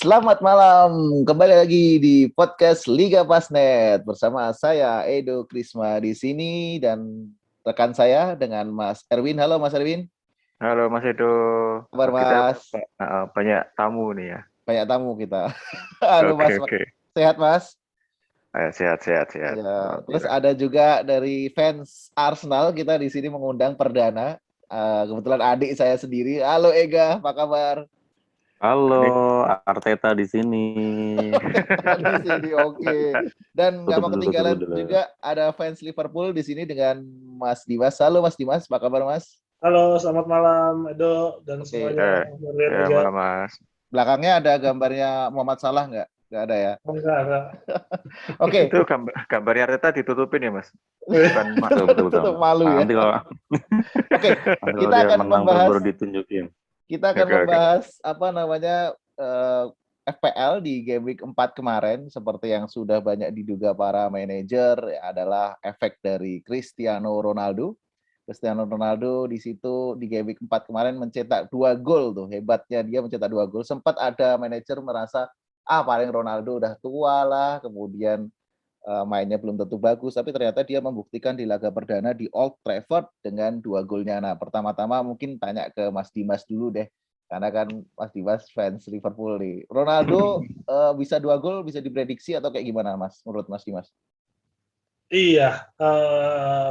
Selamat malam, kembali lagi di podcast Liga Pasnet bersama saya Edo Krisma di sini dan rekan saya dengan Mas Erwin. Halo Mas Erwin. Halo Mas Edo. Kabar Kita Mas? banyak tamu nih ya. Banyak tamu kita. Halo Oke, Mas, oke. sehat Mas? Ayo, sehat, sehat, sehat. Ya, terus Alhamdulillah. ada juga dari fans Arsenal kita di sini mengundang perdana. Kebetulan adik saya sendiri. Halo Ega, apa kabar? Halo, Ini Arteta di sini. Di sini oke. Dan nggak mau Tutup ketinggalan dulu. juga ada fans Liverpool di sini dengan Mas Dimas. Halo Mas Dimas, apa kabar Mas? Halo, selamat malam Edo dan Oke. semuanya. Lihat ya juga. malam Mas. Belakangnya ada gambarnya Muhammad Salah nggak? Nggak ada ya? Enggak. Oke. Itu gambarnya Arteta ditutupin ya Mas. Bukan Mas. Betul. Tutup malu ya. Nanti kalau, Oke, nanti kita kalau dia akan menang membahas baru ditunjukin. Oke. apa namanya FPL di Game Week 4 kemarin seperti yang sudah banyak diduga para manajer ya, adalah efek dari Cristiano Ronaldo. Cristiano Ronaldo di situ di Game Week 4 kemarin mencetak 2 gol tuh. Hebatnya dia mencetak 2 gol. Sempat ada manajer merasa paling Ronaldo udah tua lah, kemudian mainnya belum tentu bagus, tapi ternyata dia membuktikan di laga perdana di Old Trafford dengan 2 golnya. Nah, pertama-tama mungkin tanya ke Mas Dimas dulu deh, karena kan Mas Dimas fans Liverpool nih. Ronaldo bisa 2 gol, bisa diprediksi atau kayak gimana Mas, menurut Mas Dimas? Iya,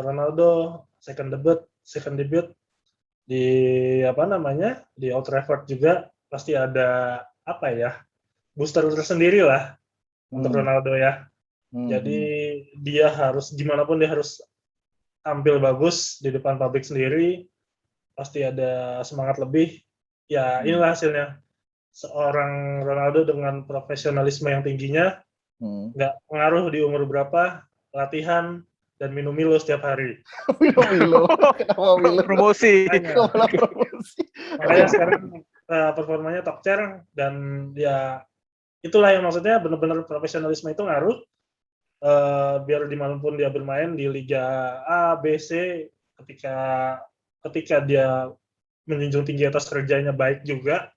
Ronaldo second debut di di Old Trafford juga pasti ada booster tersendiri lah untuk Ronaldo ya. Jadi dia harus gimana pun dia harus tampil bagus di depan publik sendiri, pasti ada semangat lebih. Ya inilah hasilnya seorang Ronaldo dengan profesionalisme yang tingginya. Nggak pengaruh di umur berapa, latihan dan minum Milo setiap hari. Milo. Kenapa Milo? Promosi. Makanya sekarang performanya top tier dan ya itulah yang maksudnya benar-benar profesionalisme itu ngaruh. Biar dimanapun dia bermain di Liga A, B, C, ketika dia menjunjung tinggi atas kerjanya baik juga,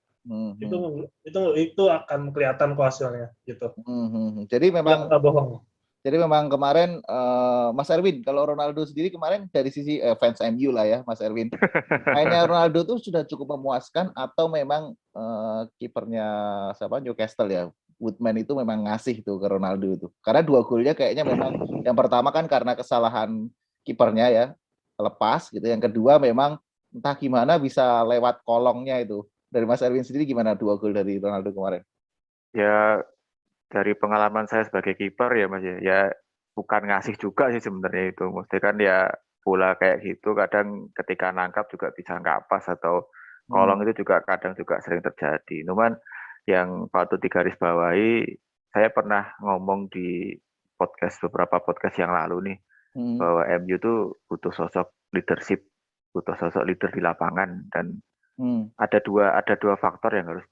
itu akan kelihatan kok hasilnya gitu. Jadi memang nggak bohong. Jadi memang kemarin Mas Erwin, kalau Ronaldo sendiri kemarin dari sisi fans MU lah ya Mas Erwin, mainnya Ronaldo tuh sudah cukup memuaskan atau memang kipernya siapa Newcastle ya, Woodman itu memang ngasih tuh ke Ronaldo itu. Karena 2 golnya kayaknya memang yang pertama kan karena kesalahan kipernya ya, lepas gitu. Yang kedua memang entah gimana bisa lewat kolongnya itu. Dari Mas Erwin sendiri gimana 2 gol dari Ronaldo kemarin? Ya dari pengalaman saya sebagai kiper ya Mas ya bukan ngasih juga sih sebenarnya itu. Mesti kan ya bola kayak gitu kadang ketika nangkap juga bisa nggak pas atau kolong itu juga kadang juga sering terjadi. Cuman yang patut digarisbawahi, saya pernah ngomong di beberapa podcast yang lalu nih, bahwa MU tuh butuh sosok leadership, butuh sosok leader di lapangan dan ada dua faktor yang harus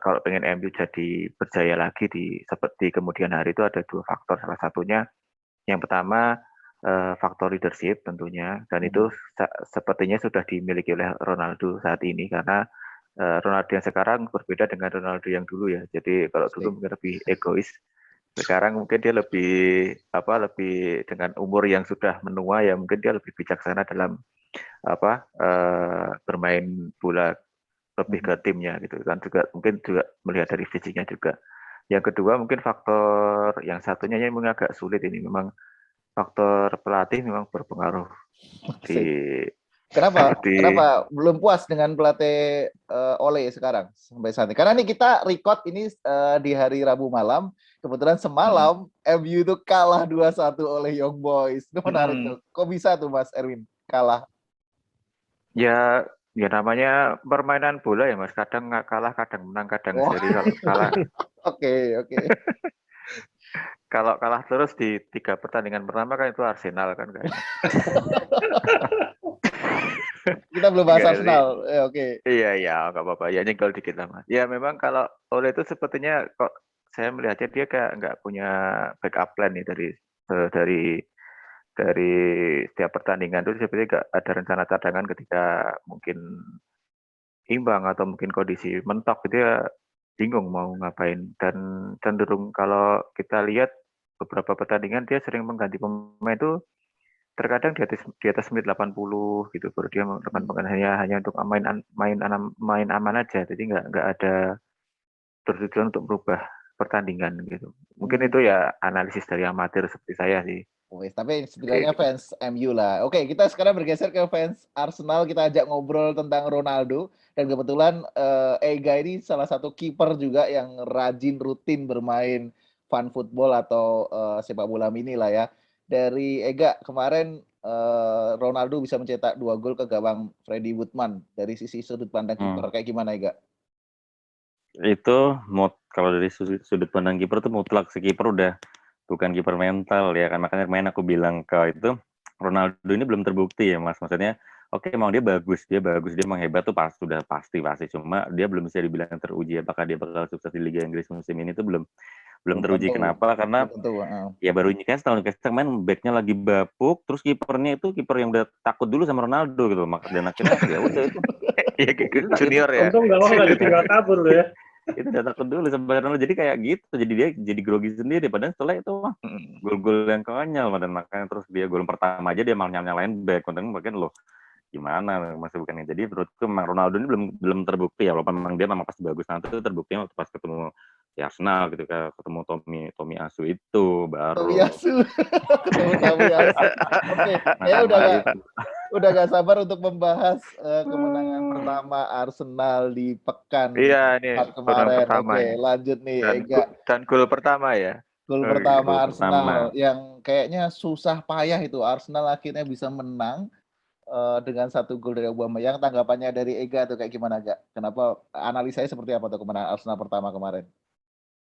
kalau pengen MU jadi berjaya lagi seperti kemudian hari itu ada 2 faktor. Salah satunya yang pertama faktor leadership tentunya, dan itu sepertinya sudah dimiliki oleh Ronaldo saat ini karena Ronaldo yang sekarang berbeda dengan Ronaldo yang dulu ya. Jadi kalau dulu mungkin lebih egois, sekarang mungkin dia lebih dengan umur yang sudah menua ya, mungkin dia lebih bijaksana dalam bermain bola lebih ke timnya gitu kan, juga mungkin juga melihat dari fisiknya juga. Yang kedua mungkin faktor yang satunya yang memang agak sulit ini, memang faktor pelatih memang berpengaruh. Kenapa belum puas dengan pelatih Ole sekarang sampai saat ini? Karena nih kita record ini di hari Rabu malam, kebetulan semalam MU itu kalah 2-1 oleh Young Boys. Itu menarik tuh. Kok bisa tuh Mas Erwin kalah? Ya namanya permainan bola ya Mas, kadang kalah, kadang menang, kadang seri. Kalau kalah Oke. Kalau kalah terus di 3 pertandingan pertama kan itu Arsenal kan kayaknya. Kita belum bahas Arsenal. Oke. Iya, nggak apa-apa. Ya nyenggol dikit lah Mas. Ya memang kalau Ole itu sepertinya kok saya melihatnya dia kayak nggak punya backup plan nih dari setiap pertandingan itu seperti nggak ada rencana cadangan ketika mungkin imbang atau mungkin kondisi mentok gitu ya. bingung mau ngapain, dan cenderung kalau kita lihat beberapa pertandingan dia sering mengganti pemain itu terkadang di atas menit 80 gitu, baru dia melakukan penggantian hanya untuk main aman aja, jadi nggak ada bertujuan untuk merubah pertandingan gitu. Mungkin itu ya analisis dari amatir seperti saya sih. Wes, tapi setidaknya fans MU lah. Oke, kita sekarang bergeser ke fans Arsenal. Kita ajak ngobrol tentang Ronaldo. Dan kebetulan Ega ini salah satu kiper juga yang rajin rutin bermain fun football atau sepak bola mini lah ya. Dari Ega kemarin Ronaldo bisa mencetak 2 gol ke gawang Freddie Woodman. Dari sisi sudut pandang kiper, kayak gimana Ega? Itu kalau dari sudut pandang kiper tuh mutlak, si kiper udah bukan kiper mental ya kan, makanya kemarin aku bilang ke itu Ronaldo ini belum terbukti ya Mas, maksudnya oke, emang dia bagus, dia emang hebat tuh sudah pasti, cuma dia belum bisa dibilang teruji apakah dia bakal sukses di Liga Inggris musim ini tuh belum teruji. Kenapa? Karena ya baru ini kan setahun main backnya lagi bapuk, terus kipernya itu kiper yang udah takut dulu sama Ronaldo gitu, dan akhirnya ya udah itu ya gitu, junior ya. Untung nggak ditinggal kabur loh ya. Itu udah takut dulu sebenarnya, jadi kayak gitu, jadi dia jadi grogi sendiri, padahal setelah itu gol-gol yang konyol, dan makanya terus dia gol pertama aja dia malah nyalain back, mungkin loh gimana masih bukan. Jadi menurutku memang Ronaldo ini belum terbukti ya, walaupun memang dia memang pasti bagus, nanti itu terbuktinya waktu pas ketemu di Arsenal gitu, ketemu Tomiyasu itu baru. Tomiyasu. Oke, ya udah gak sabar untuk membahas kemenangan pertama Arsenal di pekan kemarin. Oke, lanjut nih Ega. Dan gol pertama ya. Gol pertama Arsenal yang kayaknya susah payah itu. Arsenal akhirnya bisa menang dengan 1 gol dari Aubameyang. Tanggapannya dari Ega tuh kayak gimana, Ga? Kenapa, analisanya seperti apa tuh kemenangan Arsenal pertama kemarin?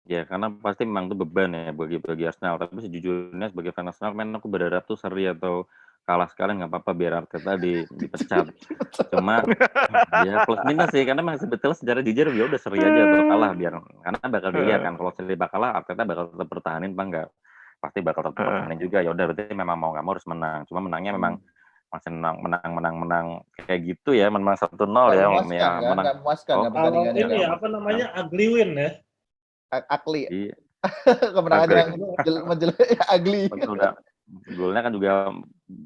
Ya karena pasti memang itu beban ya bagi Arsenal, tapi sejujurnya sebagai fan Arsenal aku berharap tuh seri atau kalah sekali nggak apa-apa biar Arteta dipecat. Cuma ya plus minus sih, karena memang sebetulnya secara jujur ya udah seri aja atau kalah, karena bakal dilihat kan kalau seri bakal kalah Arteta bakal tetap pertahanin apa enggak, pasti bakal tetap pertahanin juga. Ya udah berarti memang mau nggak mau harus menang, cuma menangnya memang masih menang kayak gitu ya, menang 1-0 ya, menang. Nggak memuaskan pertandingannya. Ini apa namanya, ugly win ya. Ugly. Iya. Kemenangan yang menjelek ugly. Udah, golnya kan juga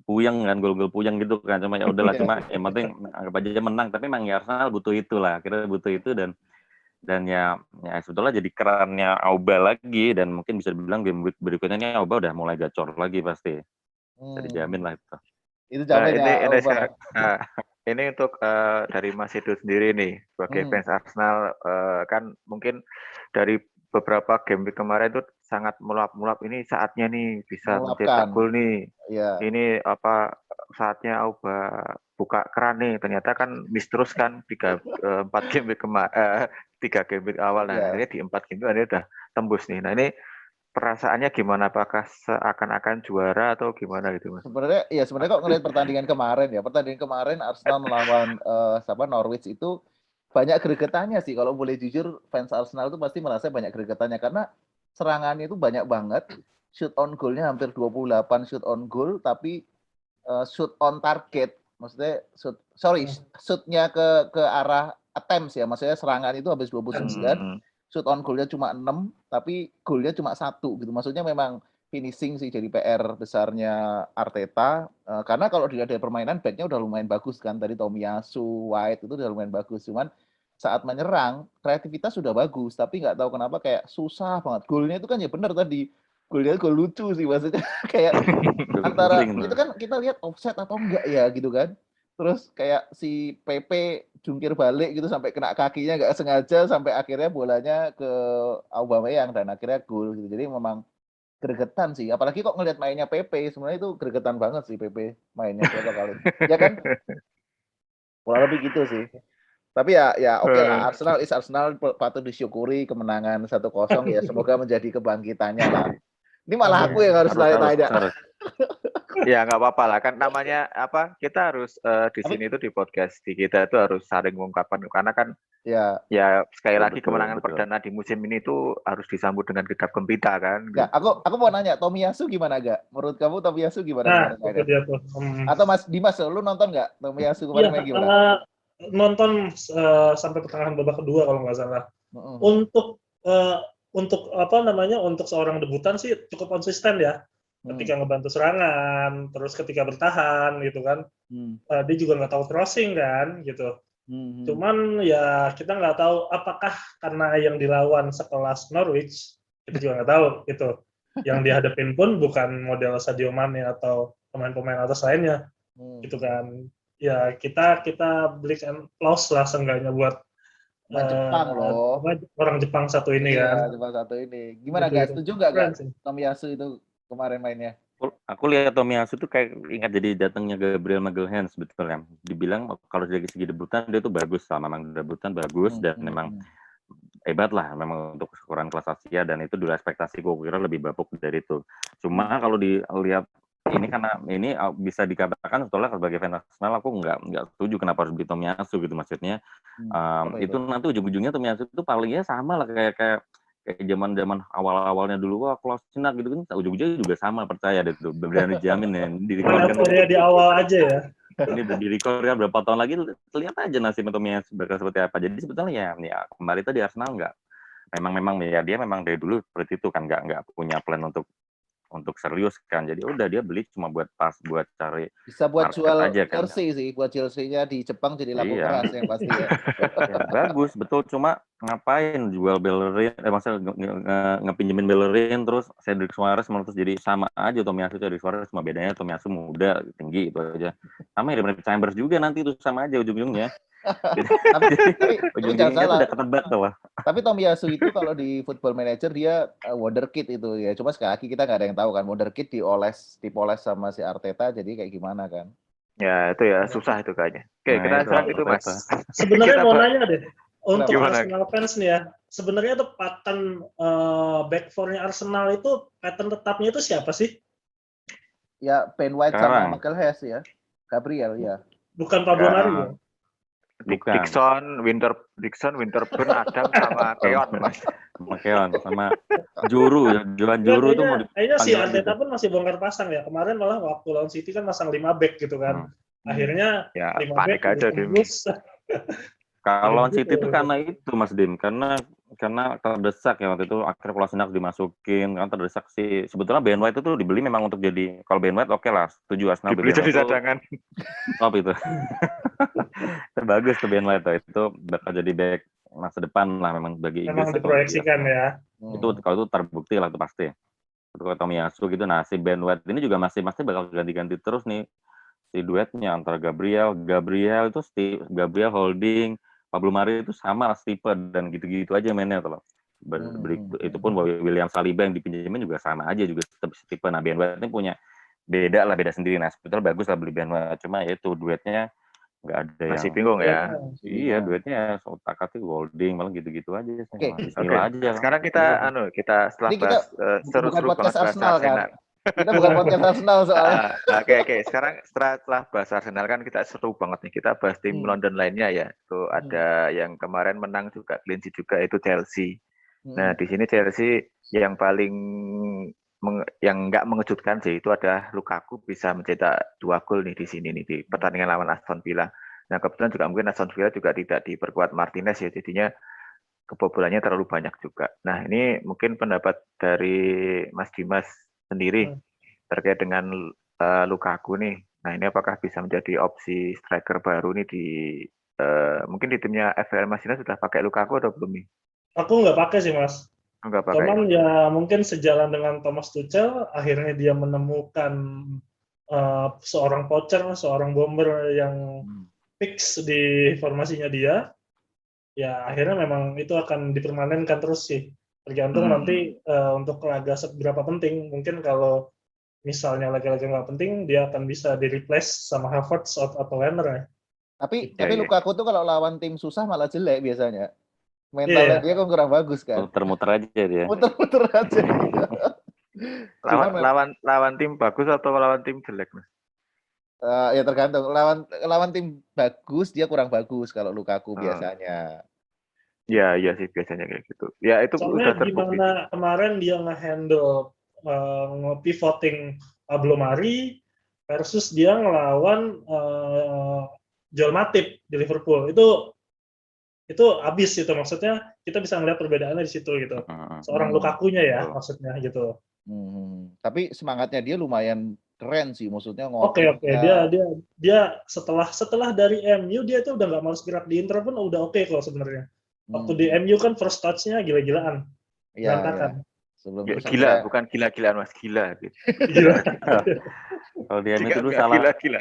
puyeng kan, gol puyeng gitu kan, cuma ya udahlah, cuma yang penting anggap aja menang. Tapi memang ya Arsenal butuh itulah, akhirnya butuh itu, dan ya sebetulnya jadi kerannya Auba lagi, dan mungkin bisa dibilang game week berikutnya ini Auba udah mulai gacor lagi pasti. Bisa dijamin lah itu. Itu jamin ini untuk dari Mas Edo sendiri nih sebagai fans Arsenal, kan mungkin dari beberapa game kemarin itu sangat mulap-mulap, ini saatnya nih bisa mencetak gol nih. Yeah. Ini saatnya Auba buka keran nih, ternyata kan miss terus kan 3 game awal, nah akhirnya di 4 game akhirnya udah tembus nih. Nah ini perasaannya gimana? Apakah seakan-akan juara atau gimana gitu, Mas? Sebenarnya kok ngelihat pertandingan kemarin Arsenal melawan Norwich itu banyak gregetannya sih. Kalau boleh jujur, fans Arsenal itu pasti merasa banyak gregetannya karena serangannya itu banyak banget. Shoot on goal-nya hampir 28 shoot on goal, tapi shoot on target, maksudnya shoot-nya ke arah attempts ya, maksudnya serangan itu habis 29. Shoot on goal-nya cuma 6, tapi goal-nya cuma 1 gitu. Maksudnya memang finishing sih jadi PR besarnya Arteta. Karena kalau dilihat dari permainan, back-nya udah lumayan bagus kan. Tadi Tomiyasu, White itu udah lumayan bagus. Cuman saat menyerang, kreativitas sudah bagus. Tapi nggak tahu kenapa kayak susah banget. Goal-nya itu kan ya benar tadi. Goal-nya gol lucu sih maksudnya. Kayak antara, itu kan kita lihat offset atau enggak ya gitu kan. Terus kayak si PP jungkir balik gitu sampai kena kakinya nggak sengaja, sampai akhirnya bolanya ke Aubameyang dan akhirnya gol gitu. Jadi memang gregetan sih. Apalagi kok ngelihat mainnya PP, sebenarnya itu gregetan banget sih PP mainnya berapa kali. Ya kan? Kurang lebih gitu sih. Tapi ya oke lah, Arsenal patut disyukuri kemenangan 1-0 ya. Semoga menjadi kebangkitannya lah. Ini malah aku yang harus tanya. Ya nggak apa-apa lah, kan namanya kita harus di sini tuh di podcast di kita itu harus saling mengungkapkan, karena kan ya sekali lagi kemenangan perdana di musim ini tuh harus disambut dengan gegap gempita kan. Ya, aku mau nanya, Tomiyasu gimana gak? Menurut kamu Tomiyasu gimana? Atau Mas Dimas, lu nonton nggak Tomiyasu kemarin main gimana? Nonton sampai pertengahan babak kedua kalau nggak salah. Untuk apa namanya, untuk seorang debutan sih cukup konsisten ya. Ketika ngebantu serangan, terus ketika bertahan gitu kan. Dia juga nggak tahu crossing kan gitu. Cuman ya kita nggak tahu apakah karena yang dilawan sekelas Norwich, kita juga nggak tahu gitu. Yang dihadapin pun bukan model Sadio Mane atau pemain-pemain atas lainnya gitu kan. Ya kita beli applause lah seenggaknya buat Jepang loh. orang Jepang satu ini kan. Iya, Jepang satu ini. Gimana Gitu, guys? gitu. Setuju nggak Keren guys? sih. Tomiyasu itu kemarin mainnya. Aku lihat Tomiyasu tuh kayak ingat jadi datangnya Gabriel Magalhaes sebetulnya. Dibilang kalau dari segi debutan dia tuh bagus lah, memang debutan bagus dan memang hebat lah memang untuk ukuran kelas Asia dan itu dulu ekspektasi gue kira lebih bapuk dari itu. Cuma kalau dilihat ini karena ini bisa dikatakan sebetulnya sebagai fans Arsenal aku nggak setuju kenapa harus beli Tomiyasu gitu maksudnya. Itu nanti ujung-ujungnya Tomiyasu itu palingnya sama lah kayak zaman awal-awalnya dulu wah Kolasinac gitu kan ujung-ujungnya juga sama percaya deh tuh berani jamin ya di awal aja ya. ini udah di-record kan berapa tahun lagi lihat aja nasib Tomiyasu bakal seperti apa. Jadi sebetulnya ya kemarin itu di Arsenal memang ya dia memang dari dulu seperti itu kan nggak punya plan untuk serius kan. Jadi udah dia beli cuma buat cari bisa buat jual aja kan. jersey sih, buat jersey-nya di Jepang jadi laku keras yang pasti ya. Ya, bagus betul, cuma ngapain jual Bellerin maksudnya ngepinjemin Bellerin terus Cedric Suarez terus jadi sama aja Tomiyasu Cedric Suarez cuma bedanya Tomiyasu muda tinggi itu aja. Sama ya dengan Chambers juga nanti itu sama aja ujung-ujungnya. tapi ujung-ujungnya itu udah ketebak tuh. Tapi Tomiyasu itu kalau di Football Manager dia wonderkid itu ya. Cuma sekali lagi kita nggak ada yang tahu kan wonderkid dipoles sama si Arteta jadi kayak gimana kan. Ya itu ya susah itu kayaknya. Oke, kita serang itu Mas. Sebenarnya mau nanya deh untuk Arsenal fans nih ya. Sebenarnya tuh pattern back four-nya Arsenal itu pattern tetapnya itu siapa sih? Ya Ben White sama Magalhaes ya. Gabriel ya. Bukan Pablo Mari ya. Dixon, Winterburn, Adam sama Keon, Mas. Sama Keon, sama Juru, Johan Juru tuh mau kayaknya si Arteta pun masih bongkar pasang ya. Kemarin malah waktu lawan City kan pasang 5 back gitu kan. Akhirnya ya 5 panik back aja kalau lawan City itu karena itu Mas Dim, karena terdesak ya waktu itu akhirnya Kolasinac dimasukin kan terdesak sih. Sebetulnya Ben White itu dibeli memang untuk jadi kalau Ben White oke lah, setuju Arsenal dibeli jadi cadangan. Top itu. Bagus tuh Ben White itu bakal jadi back masa depan lah memang bagi Inggris. Memang diproyeksikan ya. Itu kalau itu terbukti lah itu pasti. Kalau Tomiyasu gitu, nah si Ben White ini juga masih bakal ganti-ganti terus nih si duetnya antara Gabriel itu Gabriel Holding, Pablo Mari itu sama tipe dan gitu-gitu aja mainnya tuh loh. Itu pun William Saliba yang dipinjemin juga sama aja juga tipe. Nah Ben White ini punya beda sendiri. Nah sebetulnya bagus lah beli Ben White, cuma ya itu duetnya nggak ada masih bingung ya. Iya duetnya otak-atik Holding malah gitu-gitu aja. Aja. Sekarang kita setelah bahas seru-seru banget bahas Arsenal kan. Kita bukan podcast Arsenal soalnya. Oke. Sekarang setelah bahas Arsenal kan kita seru banget nih. Kita bahas tim London lainnya ya. Itu ada yang kemarin menang juga, clean sheet juga itu Chelsea. Nah di sini Chelsea yang paling yang nggak mengejutkan sih itu ada Lukaku bisa mencetak 2 gol nih di sini nih di pertandingan lawan Aston Villa. Nah kebetulan juga mungkin Aston Villa juga tidak diperkuat Martinez ya, jadinya kebobolannya terlalu banyak juga. Nah ini mungkin pendapat dari Mas Dimas sendiri terkait dengan Lukaku nih. Nah ini apakah bisa menjadi opsi striker baru nih di mungkin di timnya FPL Mas Dimas sudah pakai Lukaku atau belum nih? Aku nggak pakai sih Mas. Nggak pakai. Cuman ya mungkin sejalan dengan Thomas Tuchel akhirnya dia menemukan seorang poacher, seorang bomber yang fix di formasinya dia. Ya akhirnya memang itu akan dipermanenkan terus sih. Tergantung nanti untuk laga seberapa penting. Mungkin kalau misalnya laga-laga nggak penting, dia akan bisa di-replace sama Havertz atau Werner ya. Tapi Lukaku tuh kalau lawan tim susah malah jelek biasanya. Mentalnya dia kan kurang bagus kan. Muter-muter aja dia. Muter-muter aja. lawan tim bagus atau lawan tim jelek, Mas? Ya tergantung. Lawan tim bagus dia kurang bagus kalau Lukaku biasanya. Ya, iya sih biasanya kayak gitu. Ya itu soalnya udah terbukti. Gimana kemarin dia nge-handle pivoting Pablo Mari versus dia ngelawan Joel Matip di Liverpool. Itu habis itu maksudnya kita bisa ngeliat perbedaannya di situ gitu. Seorang Hmm. Lukakunya ya Betul. maksudnya gitu. Tapi semangatnya dia lumayan keren sih, maksudnya Oke, ngotot. dia setelah dari MU dia tuh udah nggak males gerak, di Inter pun udah oke kok sebenarnya. Waktu di MU kan first touch-nya gila-gilaan, Iya, ya. berantakan. Sebelum itu Gila, sampai bukan gila-gilaan Mas, gila gitu. Gila. Kalau di MU itu dulu Nggak salah gila-gila.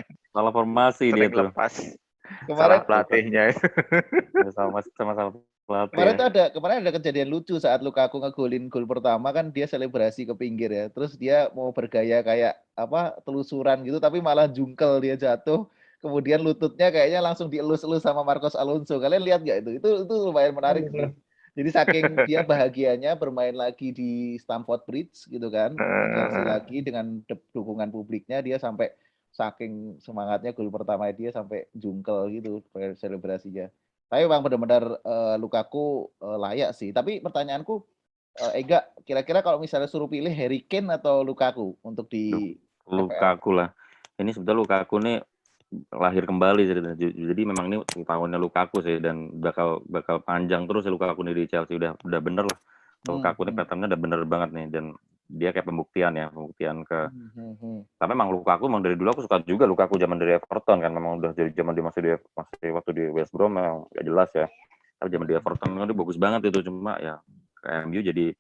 formasi dia Sering tuh. lepas. kemarin Salah pelatihnya itu. Sama salah pelatih kemarin ya. tuh kemarin ada kejadian lucu saat Lukaku ngegolin gol pertama kan, dia selebrasi ke pinggir ya. Terus dia mau bergaya kayak apa telusuran gitu, tapi malah jungkel, dia jatuh. Kemudian lututnya kayaknya langsung dielus-elus sama Marcos Alonso. Kalian lihat nggak itu? Itu lumayan menarik sih. Jadi saking dia bahagianya bermain lagi di Stamford Bridge gitu kan, Chelsea lagi dengan dukungan publiknya, dia sampai saking semangatnya gol pertama dia sampai jungkel gitu selebrasinya. Tapi memang benar-benar Lukaku layak sih. Tapi pertanyaanku, Ega, kira-kira kalau misalnya suruh pilih Harry Kane atau Lukaku untuk di FPL? Lukaku lah. Ini sebetulnya Lukaku nih lahir kembali ceritanya. Jadi memang ini tahunnya Lukaku sih, dan bakal panjang terus ya Lukaku nih di Chelsea. Udah bener lah. Lukaku nih patternnya udah bener banget nih, dan dia kayak pembuktian ke. Tapi memang Lukaku memang dari dulu aku suka juga Lukaku zaman dari Everton kan, memang udah dari zaman dia masih waktu di West Brom memang gak jelas ya. Tapi zaman di Everton itu bagus banget itu, cuma ya ke MU jadi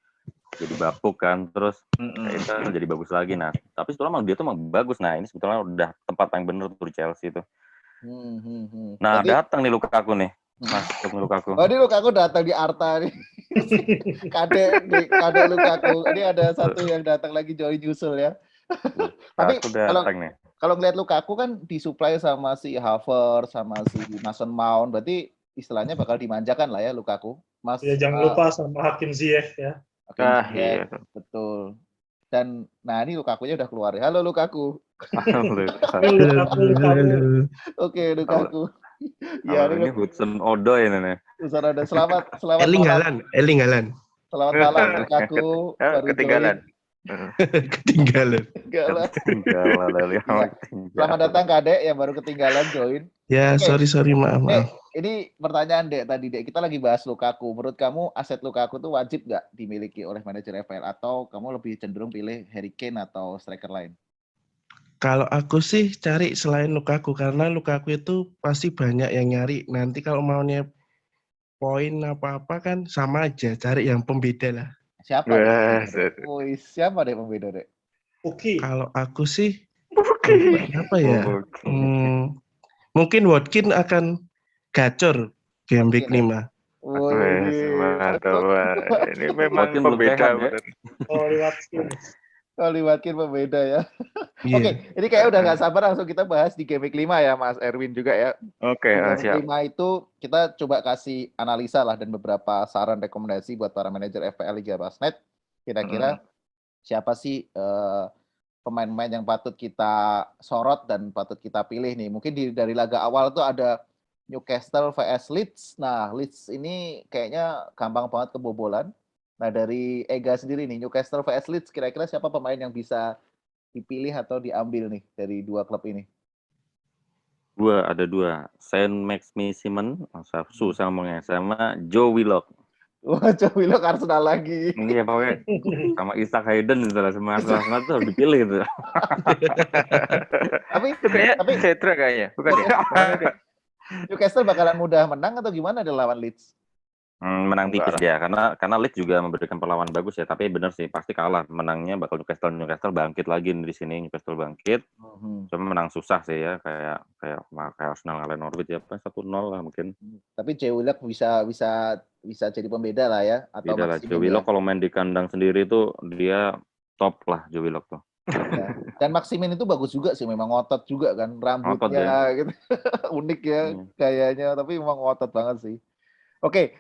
bapuk kan, terus itu jadi bagus lagi. Nah, tapi sebetulnya dia tuh emang bagus. Nah, ini sebetulnya udah tempat yang bener tuh di Chelsea itu. Nah, datang nih Lukaku nih. Masuk nih Lukaku. Oh, ini Lukaku datang di Arta nih. Kadek Lukaku. Ini ada satu yang datang lagi join nyusul ya. Tapi kalau ngeliat Lukaku kan disuplai sama si Havertz, sama si Mason Mount, berarti istilahnya bakal dimanjakan lah ya Lukaku. Mas, ya jangan lupa sama Hakim Ziyech ya. Iya. Betul. Dan nah ini Lukakunya udah keluar. Halo Lukaku. Halo. Oke, Lukaku. Ya, ini Hudson Odoi ini nih. Hudson Odoi, selamat Erling malam. Selamat malam Lukaku. Ketinggalan. Ketinggalan. Selamat datang Kadek yang baru ketinggalan join. Ya, sorry maaf. Ini pertanyaan Dek tadi, Dek. Kita lagi bahas Lukaku. Menurut kamu aset Lukaku tuh wajib nggak dimiliki oleh manajer FPL, atau kamu lebih cenderung pilih Harry Kane atau striker lain? Kalau aku sih cari selain Lukaku, karena Lukaku itu pasti banyak yang nyari. Nanti kalau maunya poin apa-apa kan sama aja, cari yang pembeda lah. Siapa? Siapa deh pembeda, Dek? Kalau aku sih apa ya? Mungkin Watkins akan gacor game week 5. Ini memang pembeda. Oli Watkins pembeda ya. Oke, ini kayak udah nggak sabar langsung kita bahas di game week 5 ya, Mas Erwin juga ya. Oke, siap. Game week 5 itu kita coba kasih analisa lah dan beberapa saran rekomendasi buat para manajer FPL Liga Basnet. Kira-kira siapa sih pemain-pemain yang patut kita sorot dan patut kita pilih nih. Mungkin dari laga awal tuh ada Newcastle vs Leeds. Nah, Leeds ini kayaknya gampang banget kebobolan. Nah, dari Ega sendiri nih, Newcastle vs Leeds, kira-kira siapa pemain yang bisa dipilih atau diambil nih dari dua klub ini? Ada dua. Saint Maximin, susah ngomongnya, sama Joe Willock. Wah, Joe Willock Arsenal lagi. Iya, pokoknya sama Isaac Hayden gitu lah, semua Arsenal tuh harus dipilih gitu. tapi Cetra kayaknya, bukan ya? Newcastle bakalan mudah menang atau gimana di lawan Leeds? Menang tipis dia, karena Leeds juga memberikan perlawanan bagus ya, tapi benar sih pasti kalah. Menangnya bakal Newcastle bangkit lagi di sini, Newcastle bangkit. Cuma menang susah sih ya, kayak Arsenal ngalahin Norwich ya, 1-0 lah mungkin. Tapi Joe Willock bisa jadi pembeda lah ya, atau Joe Willock kalau main di kandang sendiri tuh dia top lah, Joe Willock tuh. Ya. Dan Maximin itu bagus juga sih, memang ngotot juga kan, rambutnya ya. Gitu. Unik ya gayanya, tapi memang ngotot banget sih. Oke,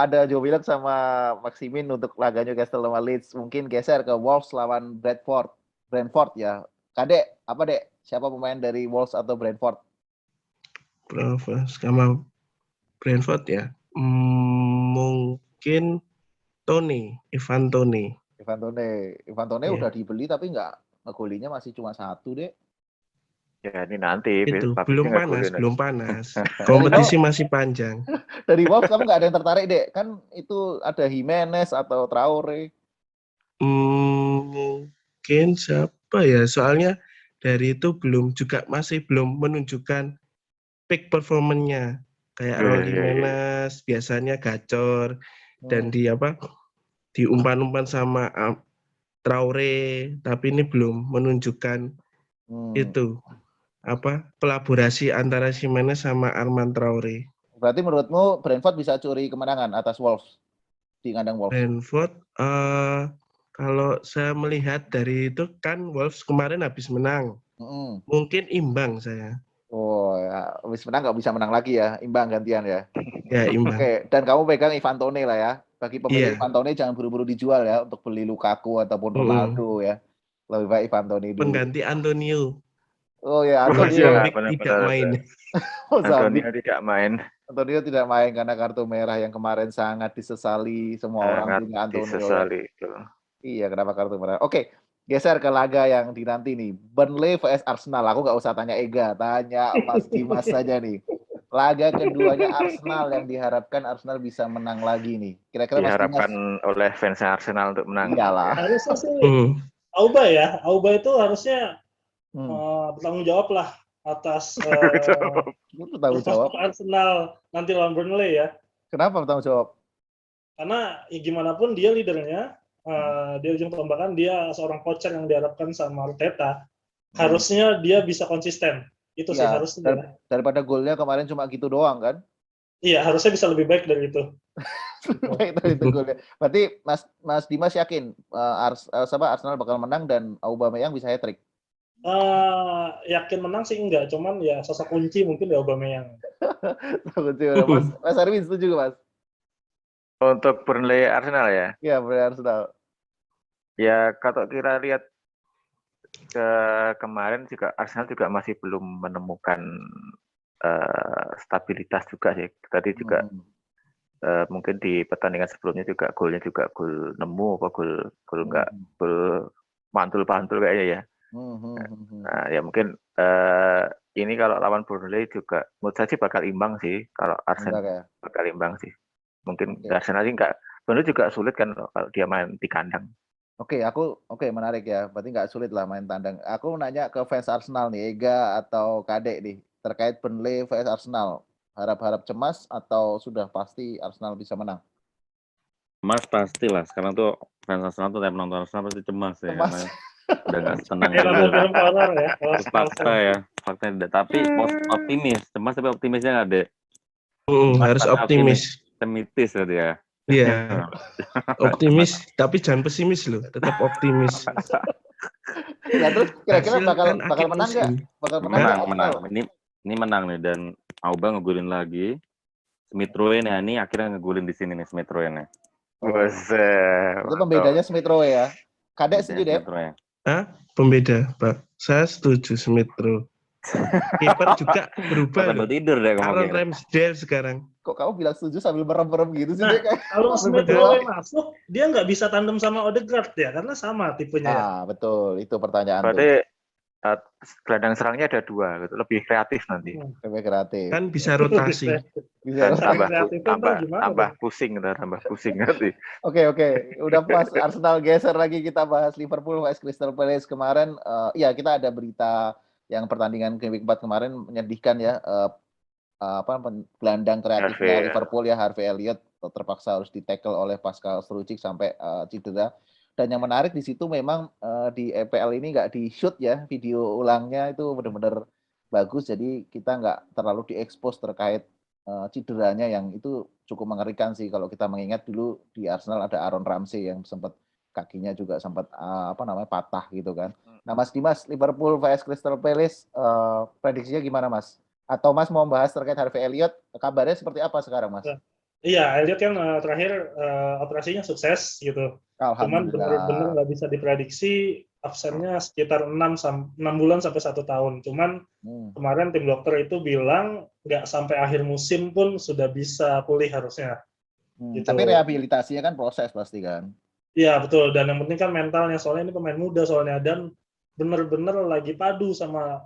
ada Joe Willock sama Maximin untuk laga Newcastle lawan Leeds. Mungkin geser ke Wolves lawan Brentford ya. Kadek, apa Dek? Siapa pemain dari Wolves atau Brentford? Sama Brentford ya. Mungkin Ivan Toney. Ivan Toney udah dibeli tapi nggak ngegolinya masih cuma 1, Dek. Ya ini nanti Itu babaknya belum panas, ngegolin. belum panas. Dari Kompetisi masih panjang. dari Wolves kamu nggak ada yang tertarik, Dek? Kan itu ada Jimenez atau Traore. Mungkin siapa ya? Soalnya dari itu masih belum menunjukkan peak performance-nya. Kayak Raul Jimenez biasanya gacor dan di umpan-umpan sama Traore, tapi ini belum menunjukkan itu kolaborasi antara Jimenez sama Armand Traore. Berarti menurutmu Brentford bisa curi kemenangan atas Wolves di kandang Wolves? Brentford, kalau saya melihat dari itu kan Wolves kemarin habis menang, mungkin imbang saya. Oh ya, habis menang nggak bisa menang lagi ya, imbang gantian ya. Ya imbang. Oke, dan kamu pegang Ivan Toney lah ya. Bagi pemilik Iya. Ivan Toney jangan buru-buru dijual ya untuk beli Lukaku ataupun Ronaldo ya. Lebih baik Ivan Toney dulu. Pengganti Antonio. Oh ya, Antonio Antonio. tidak main. Antonio tidak main. Antonio tidak main karena kartu merah yang kemarin sangat disesali semua orang punya Antonio. Disesali itu. Iya, kenapa kartu merah? Oke, geser ke laga yang dinanti nih. Burnley vs Arsenal. Aku nggak usah tanya Ega, tanya Mas Dimas saja nih. Laga keduanya Arsenal yang diharapkan Arsenal bisa menang lagi nih. Kira-kira Mas Diharapkan Dimas oleh fans Arsenal untuk menang. Iyalah. Harusnya sih Auba ya. Auba itu harusnya bertanggung jawab lah atas bertanggung jawab Arsenal nanti lawan Burnley ya. Kenapa bertanggung jawab? Karena ya gimana pun dia leadernya, di ujung tombak kan dia seorang coach yang diharapkan sama Arteta. Harusnya dia bisa konsisten. Itu sih harusnya. Daripada golnya kemarin cuma gitu doang kan? Iya, harusnya bisa lebih baik dari itu. Baik dari itu golnya. Berarti Mas Dimas yakin Arsenal bakal menang dan Aubameyang bisa hat-trick? Yakin menang sih enggak, cuman ya sosok kunci mungkin di Aubameyang. Mas Arwin setuju Mas? Untuk Burnley Arsenal ya? Iya, Burnley Arsenal. Ya, kalau kita lihat kemarin juga Arsenal juga masih belum menemukan stabilitas juga sih. Tadi juga mungkin di pertandingan sebelumnya juga golnya juga gol nemu apa gol enggak gol mantul-pantul kayaknya ya. Nah, ya mungkin ini kalau lawan Burnley juga menurut saya sih bakal imbang sih kalau Arsenal bakal imbang sih. Mungkin Arsenal sih enggak, Burnley juga sulit kan kalau dia main di kandang. Oke, menarik ya. Berarti nggak sulit lah main tandang. Aku nanya ke fans Arsenal nih, Ega atau Kadek nih, terkait Burnley vs Arsenal. Harap-harap cemas atau sudah pasti Arsenal bisa menang? Cemas pasti lah. Sekarang tuh fans Arsenal tuh tiap nonton Arsenal pasti cemas ya. Karena udah nggak tenang juga. Fakta ya. Fakta tidak. Tapi optimis. Cemas tapi optimisnya nggak ada. Harus optimis. Optimis berarti ya. Iya, optimis, tapi jangan pesimis loh, tetap optimis. Nah, terus kira-kira bakal menang nggak? Bakal menang. Ini menang nih dan Auba ngegolin lagi. Smith Rowe nih, ini akhirnya ngegolin di sini nih Smith Rowe nih. Itu pembedanya Smith Rowe ya. Kadek setuju deh. Pembeda, Pak. Saya setuju Smith Rowe. Kiper juga berubah loh. Tidur deh Aaron Ramsdale sekarang. Kok kamu bilang setuju sambil merem-merem gitu sih? Kalau Smith Rowe masuk, dia nggak bisa tandem sama Odegaard ya, karena sama tipenya. Betul. Itu pertanyaan. Berarti gelandang serangnya ada 2, gitu. Lebih kreatif nanti. Lebih kreatif. Kan bisa rotasi. Bisa tambah pusing nanti. Oke. Udah pas Arsenal geser lagi, kita bahas Liverpool vs Crystal Palace kemarin. Ya kita ada berita yang pertandingan week 4 kemarin menyedihkan ya, gelandang kreatifnya Liverpool ya, Harvey Elliott terpaksa harus di-tackle oleh Pascal Strujic sampai cedera. Dan yang menarik di situ memang di EPL ini nggak di-shoot ya, video ulangnya itu benar-benar bagus, jadi kita nggak terlalu diekspos terkait cederanya yang itu cukup mengerikan sih kalau kita mengingat dulu di Arsenal ada Aaron Ramsey yang sempat kakinya juga sempat patah gitu kan. Nah Mas Dimas, Liverpool vs Crystal Palace, prediksinya gimana Mas? Atau Mas mau bahas terkait Harvey Elliott, kabarnya seperti apa sekarang Mas? Iya, Elliott kan terakhir operasinya sukses gitu. Cuman benar-benar nggak bisa diprediksi, absennya sekitar 6 bulan sampai 1 tahun. Cuman kemarin tim dokter itu bilang nggak sampai akhir musim pun sudah bisa pulih harusnya. Gitu. Tapi rehabilitasinya kan proses pasti kan? Iya betul, dan yang penting kan mentalnya, soalnya ini pemain muda soalnya, dan bener-bener lagi padu sama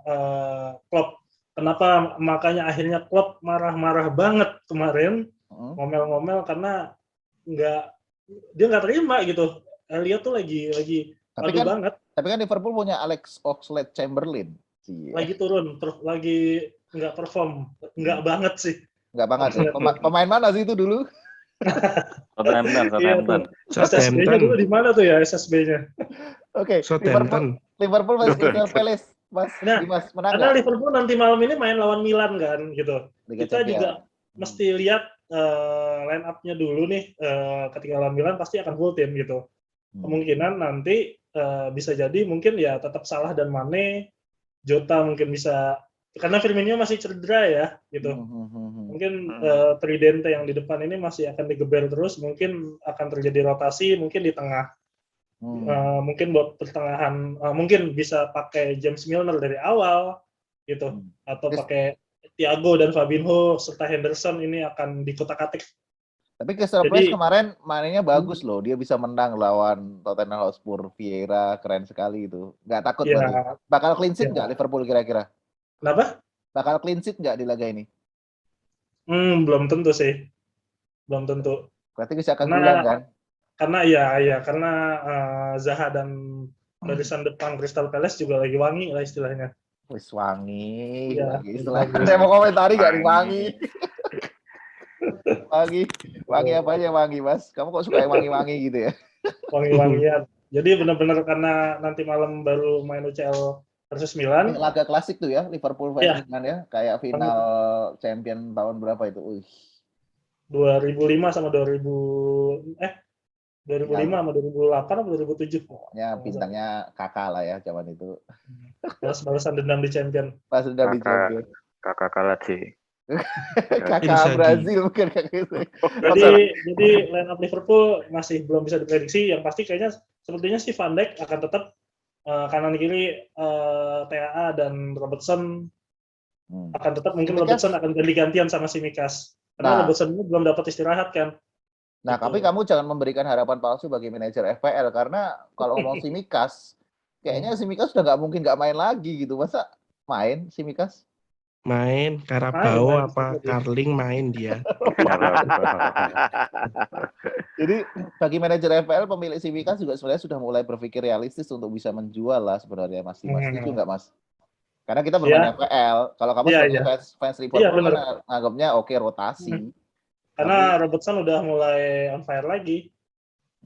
Klopp. Kenapa makanya akhirnya Klopp marah-marah banget kemarin, ngomel-ngomel karena dia nggak terima gitu. Elliot tuh lagi padu banget. Tapi kan Liverpool punya Alex Oxlade-Chamberlain. Lagi turun, lagi nggak perform, nggak banget sih. Nggak banget ya. Pemain mana sih itu dulu? Southampton. SSB-nya dulu di mana tuh ya SSB-nya? Oke, Southampton. Liverpool versus Crystal Palace. Mas Dimas menang karena Liverpool nanti malam ini main lawan Milan kan gitu. Kita juga mesti lihat line up-nya dulu nih, ketika lawan Milan pasti akan full tim gitu. Kemungkinan nanti bisa jadi mungkin ya tetap Salah dan Mane, Jota mungkin bisa, karena Firmino masih cedera ya gitu. Mungkin Tridente yang di depan ini masih akan digeber terus, mungkin akan terjadi rotasi, mungkin di tengah. Mungkin buat pertengahan mungkin bisa pakai James Milner dari awal gitu, atau pakai Thiago dan Fabinho serta Henderson ini akan dikutak-atik. Tapi Crystal Palace kemarin mainnya bagus loh, dia bisa menang lawan Tottenham Hotspur. Vieira keren sekali itu, nggak takut ya, berarti. Bakal clean sheet nggak Liverpool kira-kira? Kenapa? Bakal clean sheet nggak di laga ini? Belum tentu sih, belum tentu. Berarti bisa kegulang kan? Karena Zaha dan barisan depan Crystal Palace juga lagi wangi lah istilahnya. Wis wangi, ya, istilahnya. Saya mau komentari nggak nih wangi? wangi apa aja wangi Mas? Kamu kok suka yang wangi-wangi gitu ya? Wangi-wangian. Jadi benar-benar karena nanti malam baru main UCL versus Milan. Laga klasik tuh ya, Liverpool versus Milan ya, kayak final champion tahun berapa itu? 2005 sama 2005 sama 2008 atau 2007. Ya bintangnya kakak lah ya zaman itu. Balasan dendam di champion. Pas dendam di champion. Kakak kalah sih. Kakak Brazil bukan kakak itu. Jadi line up Liverpool masih belum bisa diprediksi. Yang pasti kayaknya sepertinya si Van Dijk akan tetap kanan kiri TAA dan Robertson akan tetap. Mungkin Robertson akan ganti-gantian sama Tsimikas. Karena Robertson ini belum dapat istirahat kan. Nah, tapi kamu jangan memberikan harapan palsu bagi manajer FPL karena kalau ngomong Tsimikas, kayaknya Tsimikas sudah nggak mungkin nggak main lagi gitu. Masa main Tsimikas? Main, Carabao apa Carling main dia. Jadi bagi manajer FPL pemilik Tsimikas juga sebenarnya sudah mulai berpikir realistis untuk bisa menjual lah sebenarnya Mas Dimas. Setuju nggak Mas? Karena kita bermain FPL. Kalau kamu sebagai fans Liverpool kan anggapnya oke rotasi. Karena Robertson udah mulai on fire lagi.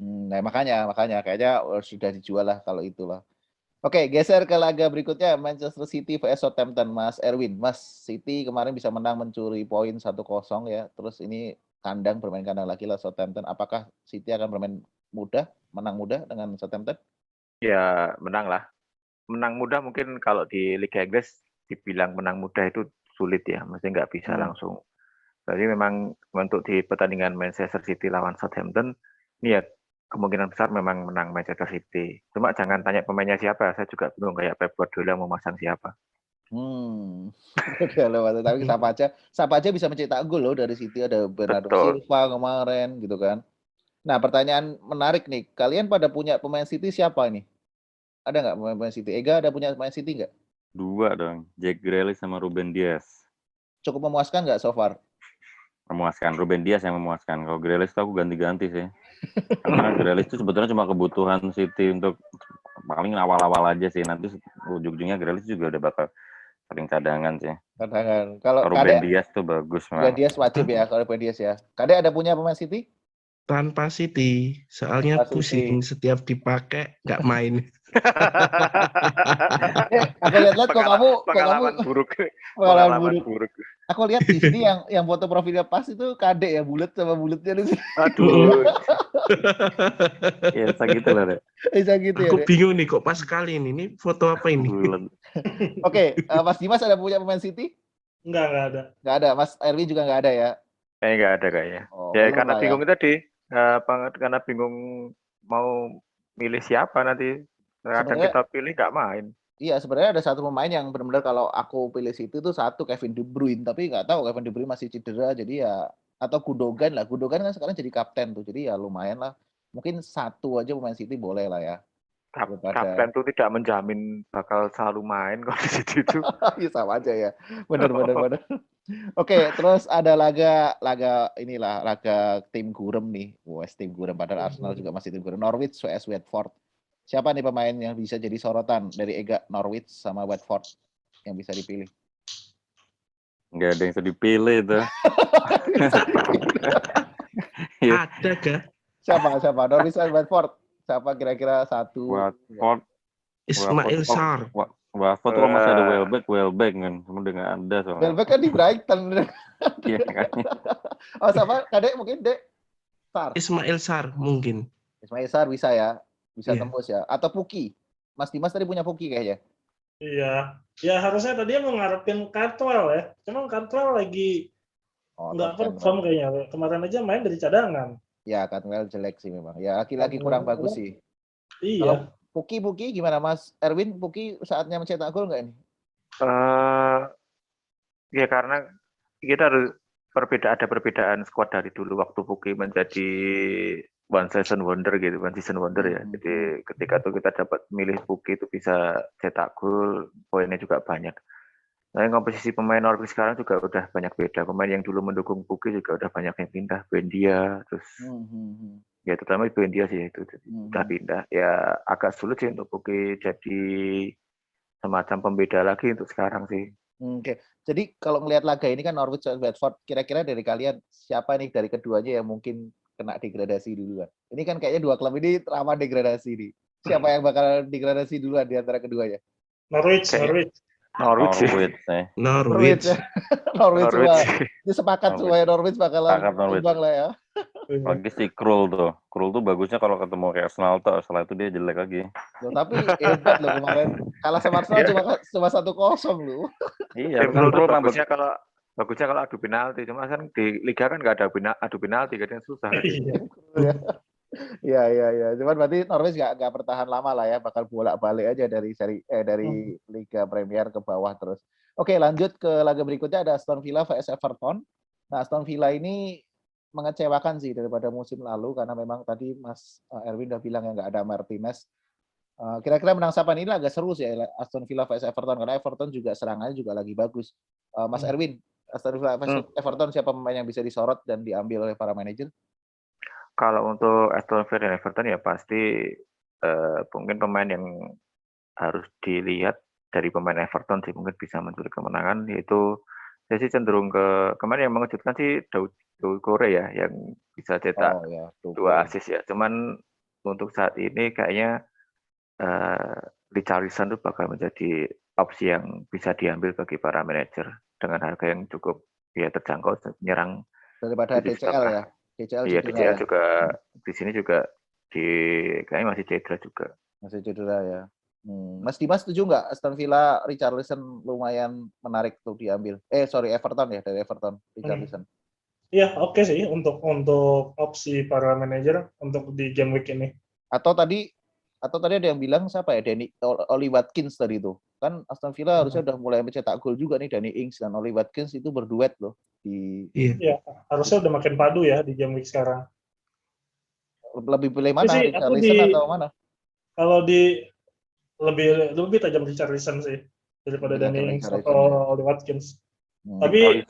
Nah makanya kayaknya sudah dijual lah kalau itulah. Oke, geser ke laga berikutnya, Manchester City vs Southampton, Mas Erwin. Mas, City kemarin bisa menang mencuri poin 1-0 ya. Terus ini bermain kandang lagi lah Southampton. Apakah City akan bermain menang mudah dengan Southampton? Ya, menang lah. Menang mudah mungkin kalau di Liga Inggris dibilang menang mudah itu sulit ya. Mesti nggak bisa langsung. Jadi memang untuk di pertandingan Manchester City lawan Southampton, ini ya kemungkinan besar memang menang Manchester City. Cuma jangan tanya pemainnya siapa, saya juga bingung kayak Pep Guardiola mau masang siapa. Tapi siapa aja bisa mencetak gol loh dari City, ada Bernardo Silva kemarin gitu kan. Nah pertanyaan menarik nih, kalian pada punya pemain City siapa ini? Ada nggak pemain City? Ega ada punya pemain City nggak? 2 dong, Jack Grealish sama Ruben Dias. Cukup memuaskan nggak so far? Memuaskan, Ruben Dias yang memuaskan. Kalau Grealish tuh aku ganti-ganti sih. Karena Grealish itu sebetulnya cuma kebutuhan City untuk paling awal-awal aja sih. Nanti ujung-ujungnya Grealish juga udah bakal sering cadangan sih. Cadangan. Kalau Ruben Dias tuh bagus. Ruben Dias wajib ya kalau Ruben Dias ya. Kade ada punya pemain City? Tanpa City, soalnya pusing setiap dipakai nggak main. Aku lihat kok kamu pengalaman buruk. Aku lihat di sini yang foto profilnya pas itu Kade ya, bulat sama bulatnya di sini. Aduh. Ya gitu lah deh. Gitu aku bingung nih kok pas sekali ini. Ini foto apa ini? Oke, Mas Dimas ada punya pemain City? Enggak ada. Nggak ada. Mas Erwin juga nggak ada ya? Nggak ada kayaknya. Ya karena bingung tadi. Karena bingung mau milih siapa nanti. Kadang kita pilih nggak main. Iya, sebenarnya ada satu pemain yang benar-benar kalau aku pilih City itu satu Kevin De Bruyne, tapi nggak tahu Kevin De Bruyne masih cedera, jadi ya atau Gundogan kan sekarang jadi kapten tuh, jadi ya lumayan lah. Mungkin satu aja pemain City boleh lah ya. daripada Kapten tuh tidak menjamin bakal selalu main kalau di situ itu. ya sama aja ya. Bener. Oke, terus ada laga tim gurem nih. Wes tim gurem padahal Arsenal juga masih tim gurem. Norwich vs Watford. Siapa nih pemain yang bisa jadi sorotan dari Ega, Norwich sama Watford yang bisa dipilih? Nggak ada yang bisa dipilih itu. Iya. Ada gak? Siapa? Norwich sama Watford. Siapa kira-kira satu? Watford Ismail Sarr. Watford tuh masih ada Welbeck kan, cuma udah nggak ada soalnya. Welbeck kan di Brighton. Iya kan. Oh sama Kadek mungkin Dek. Sarr. Ismail Sarr mungkin. Ismail Sarr bisa ya. Bisa Iya. tembus ya. Atau Puki. Mas Dimas tadi punya Puki kayaknya. Iya. Ya harusnya tadi mau ngarepin Cantwell ya. Cuma Cantwell lagi nggak perform kayaknya. Kemarin aja main dari cadangan. Ya, Cantwell jelek sih memang. Ya, laki-laki kurang bagus sih. Iya. Kalau Puki gimana Mas Erwin? Puki saatnya mencetak gol nggak ini? Ya karena kita harus ada perbedaan squad dari dulu waktu Puki menjadi one season wonder ya. Jadi ketika itu kita dapat milih Puki itu bisa cetak gol, poinnya juga banyak. Nah, komposisi pemain Norwich sekarang juga udah banyak beda. Pemain yang dulu mendukung Puki juga udah banyak yang pindah. Buendia, terus ya terutama Buendia sih itu udah pindah. Ya agak sulit sih untuk Puki jadi semacam pembeda lagi untuk sekarang sih. Oke. Jadi kalau ngelihat laga ini kan Norwich dan Watford, kira-kira dari kalian siapa nih dari keduanya yang mungkin kena degradasi duluan? Ini kan kayaknya dua klub ini rawan degradasi nih. Siapa yang bakal degradasi duluan di antara keduanya? Norwich. Norwich semua. Ini sepakat supaya Norwich bakalan imbang lah ya. Lagi si Krul tuh bagusnya kalau ketemu kayak Arsenal tuh, setelah itu dia jelek lagi. Loh, tapi hebat loh kemarin kalah sama Arsenal cuma 1-0 loh. Iya, Krul tuh bagusnya kalau adu penalti, cuma kan di Liga kan nggak ada adu penalti, kadang susah. Iya. Cuman berarti Norwich nggak bertahan lama lah ya, bakal bolak-balik aja dari Liga Premier ke bawah terus. Oke, lanjut ke laga berikutnya ada Aston Villa vs Everton. Nah, Aston Villa ini mengecewakan sih daripada musim lalu karena memang tadi Mas Erwin udah bilang ya nggak ada Martinez. Kira-kira menang siapa ini agak seru sih ya, Aston Villa vs Everton karena Everton juga serangannya juga lagi bagus. Mas Erwin, Aston Villa vs Everton siapa pemain yang bisa disorot dan diambil oleh para manajer? Kalau untuk Aston Villa dan Everton ya pasti mungkin pemain yang harus dilihat dari pemain Everton sih mungkin bisa mencuri kemenangan, yaitu saya sih cenderung ke kemarin yang mengejutkan sih Daud Gore ya yang bisa cetak 2 assist ya. Cuman untuk saat ini kayaknya Richarlison itu bakal menjadi opsi yang bisa diambil bagi para manajer dengan harga yang cukup ya terjangkau, menyerang daripada TCL ya. TCL juga di sini juga kayaknya masih cedera juga. Masih cedera ya. Mas Dimas setuju nggak Aston Villa Richarlison lumayan menarik tuh diambil? Everton ya, dari Everton Richarlison. Iya, oke sih untuk opsi para manajer untuk di game week ini. Atau tadi ada yang bilang siapa ya, Oli Watkins tadi itu. Kan Aston Villa harusnya udah mulai mencetak gol juga nih, Danny Ings dan Oli Watkins itu berduet loh di. Iya, harusnya udah makin padu ya di game week sekarang. Lebih pilih mana, Richarlison atau mana? Kalau di lebih tajam Richarlison sih daripada Danny Ings atau Oli Watkins. Tapi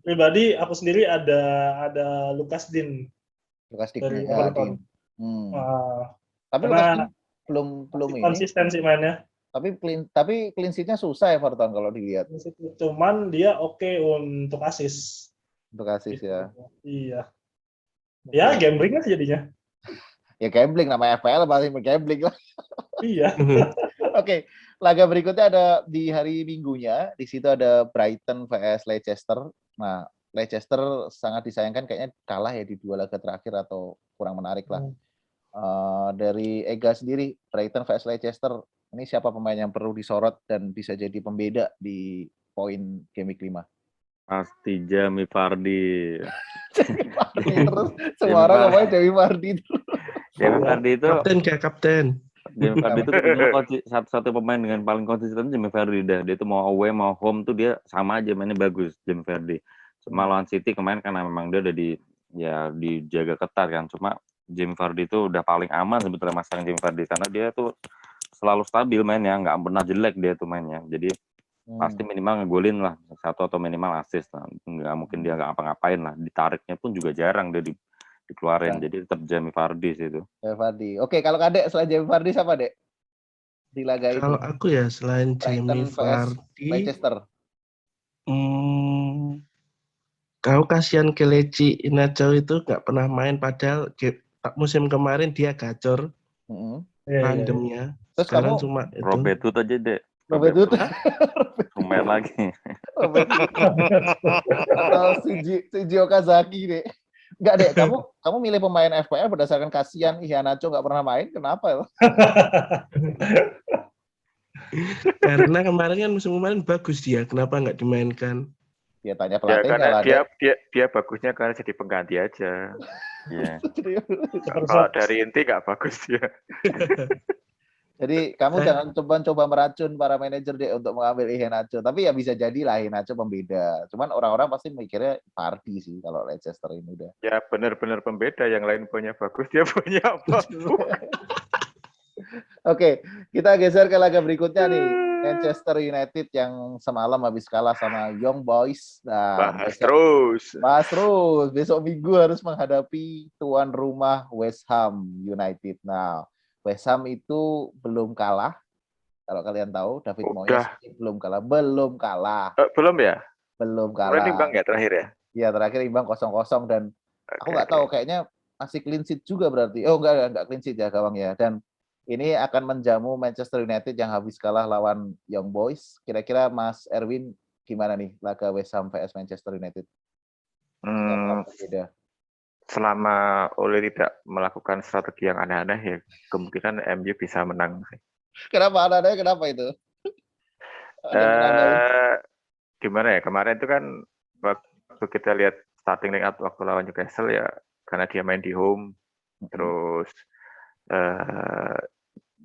pribadi aku sendiri ada Lucas Digne dari Everton. Tapi Lucas Digne belum ini konsistensi mainnya. Tapi clean sheet-nya susah Everton kalau dilihat. Cuman dia oke untuk assist. Untuk assist ya. Iya. Ya gambling lah jadinya. Ya gambling, namanya FPL pasti gambling lah. Iya. Oke, laga berikutnya ada di hari Minggunya. Di situ ada Brighton vs Leicester. Nah, Leicester sangat disayangkan kayaknya kalah ya di 2 laga terakhir atau kurang menarik lah. Dari Ega sendiri, Brighton vs Leicester, ini siapa pemain yang perlu disorot dan bisa jadi pembeda di poin game week 5? Pasti Jamie Vardy. Terus semua orang ngomongin Jamie Vardy. Jamie Vardy itu kapten. Jamie Vardy itu satu pemain dengan paling konsisten Jamie Vardy dah. Dia itu mau away mau home tuh dia sama aja mainnya bagus Jamie Vardy. Cuma lawan City kemarin karena memang dia udah dijaga ketat kan. Cuma Jamie Vardy itu udah paling aman sebetulnya masang Jamie Vardy karena dia tuh selalu stabil mainnya, nggak pernah jelek dia tuh mainnya. Jadi pasti minimal ngegolin lah 1 atau minimal assist lah. Nggak mungkin dia nggak ngapa-ngapain lah. Ditariknya pun juga jarang dia dikeluarin. Jadi tetap Jamie Vardy sih itu. Jamie Vardy. Oke, kalau Kadek selain Jamie Vardy siapa, Dek? Di laga itu. Kalau aku ya selain Jamie Brighton vs Vardy, Manchester. kau kasihan Kelechi Iheanacho itu nggak pernah main padahal musim kemarin dia gacor Heeh. Iya, iya. tandemnya. Terus Sekarang kamu cuma itu. Robert Hood aja deh. Robert Hood Lumayan lagi. Robert Hood atau Shinji Okazaki, Dek. Enggak, Dek. Kamu milih pemain FPL berdasarkan kasihan Iheanacho nggak pernah main. Kenapa? Karena kemarin kan musim kemarin bagus dia, kenapa nggak dimainkan? Ya tanya Ya pelatihnya karena lah, Dek. dia bagusnya karena jadi pengganti aja. Iya. Kalau dari inti nggak bagus dia. Jadi kamu jangan coba meracun para manajer deh untuk mengambil Iheanacho. Tapi ya bisa jadi lah Iheanacho pembeda. Cuman orang-orang pasti mikirnya Vardy sih kalau Leicester ini udah. Ya benar-benar pembeda. Yang lain punya bagus, dia punya apa? Oke, kita geser ke laga berikutnya nih. Manchester United yang semalam habis kalah sama Young Boys. Nah, Bahas terus. Besok Minggu harus menghadapi tuan rumah West Ham United. Nah, West Ham itu belum kalah. Kalau kalian tahu, David Moyes belum kalah. Belum ya? Belum kalah. Kemarin imbang ya terakhir ya? Iya, terakhir imbang 0-0 dan aku nggak tahu kayaknya masih clean sheet juga berarti. Oh, enggak clean sheet ya gawang ya. Dan ini akan menjamu Manchester United yang habis kalah lawan Young Boys. Kira-kira Mas Erwin gimana nih laga West Ham vs Manchester United? Berbeda. Selama Ole tidak melakukan strategi yang aneh-aneh ya kemungkinan MU bisa menang. Kenapa aneh-aneh? Kenapa itu? Gimana ya? Kemarin itu kan waktu kita lihat starting lineup waktu lawan Newcastle ya karena dia main di home terus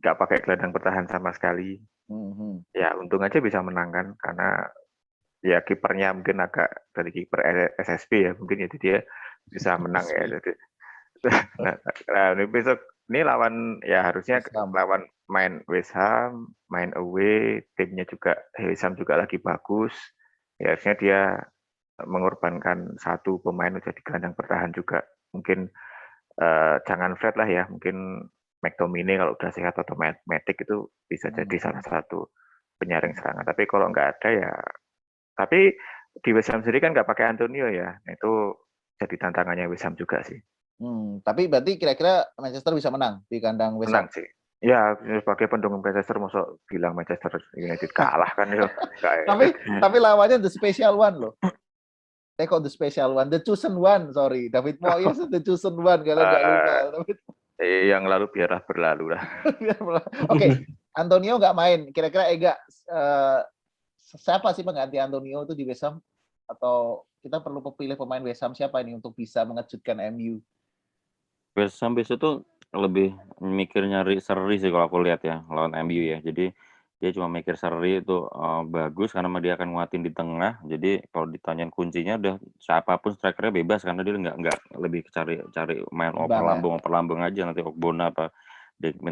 nggak pakai gelandang bertahan sama sekali. Ya untung aja bisa menang kan karena ya kipernya mungkin agak dari kiper SSB ya mungkin jadi dia bisa menang ya. Jadi nah, ini besok ini lawan ya harusnya lawan main West Ham, main away, timnya juga West Ham juga lagi bagus. Ya harusnya dia mengorbankan satu pemain jadi gelandang bertahan juga. Mungkin jangan Fred lah ya, mungkin McTominay kalau udah sehat atau Matic itu bisa jadi salah satu penyaring serangan. Tapi kalau nggak ada ya, tapi di West Ham sendiri kan nggak pakai Antonio ya, itu jadi tantangannya West Ham juga sih. Tapi berarti kira-kira Manchester bisa menang di kandang West Ham? Menang sih. Ya, sebagai pendukung Manchester masuk bilang Manchester United kalah kan ya. tapi lawannya the special one loh. Kok the special one, the chosen one, sorry. David Moyes the chosen one, kalian nggak lupa. Yang lalu biarlah berlalu lah. Oke, Antonio nggak main. Kira-kira Ega, siapa sih pengganti Antonio itu di West Ham? Atau kita perlu pilih pemain West Ham siapa ini untuk bisa mengejutkan MU? West Ham besok tuh lebih mikir nyari seri sih kalau aku lihat ya lawan MU ya. Jadi dia cuma mikir seri itu bagus karena dia akan nguatin di tengah. Jadi kalau ditanyain kuncinya udah siapapun strikernya bebas karena dia nggak lebih cari main oper lambung aja nanti Ogbonna apa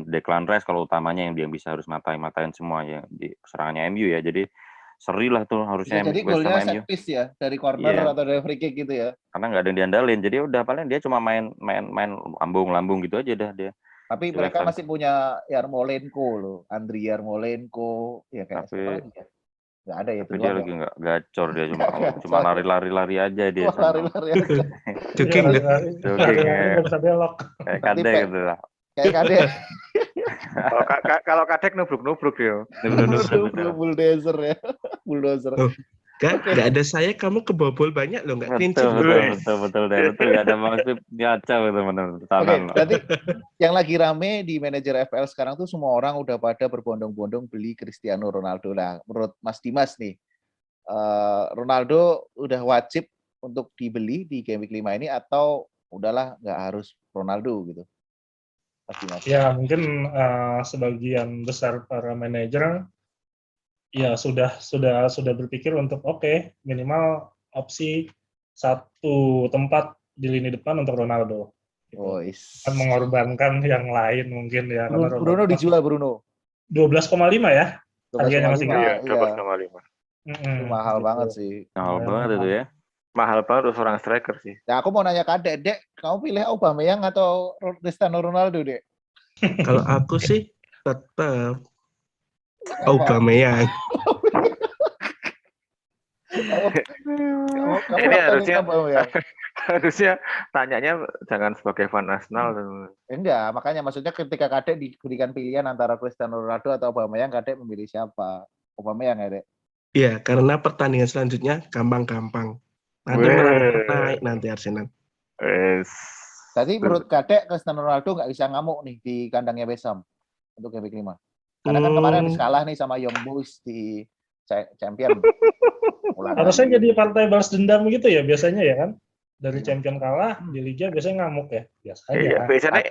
Declan Rice kalau utamanya yang dia bisa harus matain semua ya di serangannya MU ya. Jadi seri lah tuh harusnya. Jadi golnya set piece ya dari corner atau dari free kick gitu ya. Karena nggak ada yang diandalin. Jadi udah paling dia cuma main lambung gitu aja dah dia. Tapi mereka masih punya Yarmolenko loh, Andriy Yarmolenko, ya kayak siapa lagi ya? Nggak ada ya. Tapi dia lagi nggak gacor dia cuma lari-lari aja dia. Lari-lari aja. Jogging ya. Bisa belok. Kayak Kadek gitu lah. Kayak Kadek. Kalau Kadek nubruk ya. Bulldozer ya. Bulldozer. Nggak ada saya, kamu kebobol banyak loh, nggak clean sheet. Betul. Nggak ada maksud nyacau teman-teman. Oke, berarti yang lagi rame di manajer FPL sekarang tuh semua orang udah pada berbondong-bondong beli Cristiano Ronaldo. Nah, menurut Mas Dimas nih, Ronaldo udah wajib untuk dibeli di game week 5 ini atau udahlah nggak harus Ronaldo gitu? Mas Dimas. Ya, mungkin sebagian besar para manajer ya sudah berpikir untuk minimal opsi satu tempat di lini depan untuk Ronaldo. gitu. Wis. Kan mengorbankan yang lain mungkin ya karena Bruno Ronaldo dijual Bruno. 12,5 ya harganya 12,5. masih Iya, Iya. 12,5. Itu mahal gitu. banget sih. Mahal Lumayan banget itu mahal. ya. Mahal banget untuk seorang striker sih. Nah, aku mau nanya ke Dek, Dek, kamu pilih Aubameyang atau Cristiano Ronaldo, Dek? Kalau aku sih tetap Apa? Aubameyang. Kamu Ini pilih harusnya Aubameyang? harusnya tanyanya jangan sebagai fan Arsenal. Enggak, makanya maksudnya ketika Kadek diberikan pilihan antara Cristiano Ronaldo atau Aubameyang, Kadek memilih siapa? Aubameyang ya, Dek? Iya, karena pertandingan selanjutnya gampang-gampang. Nanti naik nanti Arsenal. Jadi menurut Kadek Cristiano Ronaldo nggak bisa ngamuk nih di kandangnya West Ham untuk game week 5. Karena kan kemarin habis kalah nih sama Young Boys di Champion. Harusnya jadi partai balas dendam gitu ya biasanya ya kan. Dari champion kalah di liga biasanya ngamuk ya biasanya. Iya, biasanya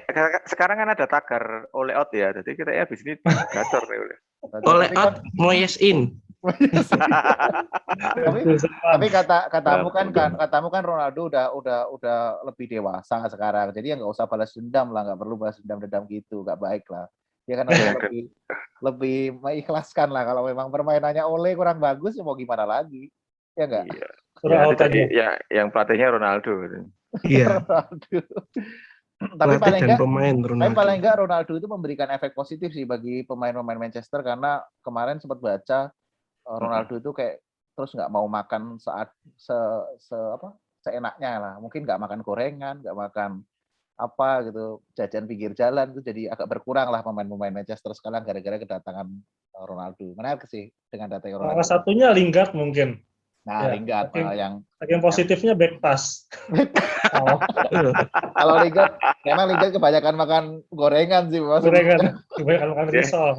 sekarang kan ada tagar oleh out ya. Jadi kita ya habis ini gacor nih oleh. Oleh out Moyes in. tapi katamu kan Ronaldo udah lebih dewasa sekarang. Jadi ya nggak usah balas dendam lah, nggak perlu balas dendam gitu, nggak baik lah. Dia kan lebih mengikhlaskan lah kalau memang permainannya Ole kurang bagus ya mau gimana lagi. Ya enggak? Iya. Ya, tadi ya yang pelatihnya Ronaldo. Iya. Tapi paling enggak Ronaldo itu memberikan efek positif sih bagi pemain-pemain Manchester karena kemarin sempat baca Ronaldo itu kayak terus nggak mau makan saat seenaknya lah. Mungkin nggak makan gorengan, nggak makan apa gitu, jajan pinggir jalan itu jadi agak berkurang lah pemain-pemain Manchester sekarang gara-gara kedatangan Ronaldo. Menarik sih dengan data Ronaldo. Salah satunya Lingard mungkin. Nah, ya, Lingard yang positifnya back pass. Kalau Lingard, memang Lingard kebanyakan makan gorengan sih, Mas. Gorengan, kebanyakan makan risol.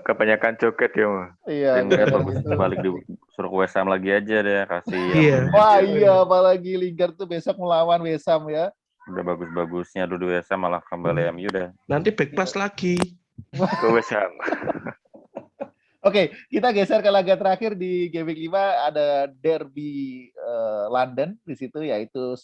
Kebanyakan joget ya, Mas. Iya. Bagus balik di suruh ke West Ham lagi aja deh, kasih. Iya. Wah iya, apalagi Lingard tuh besok melawan West Ham ya. Udah bagus-bagusnya dulu West Ham malah kembali MU dah. Nanti back pass lagi. Ke West Ham. Oke, kita geser ke laga terakhir di game week 5 ada derby London di situ yaitu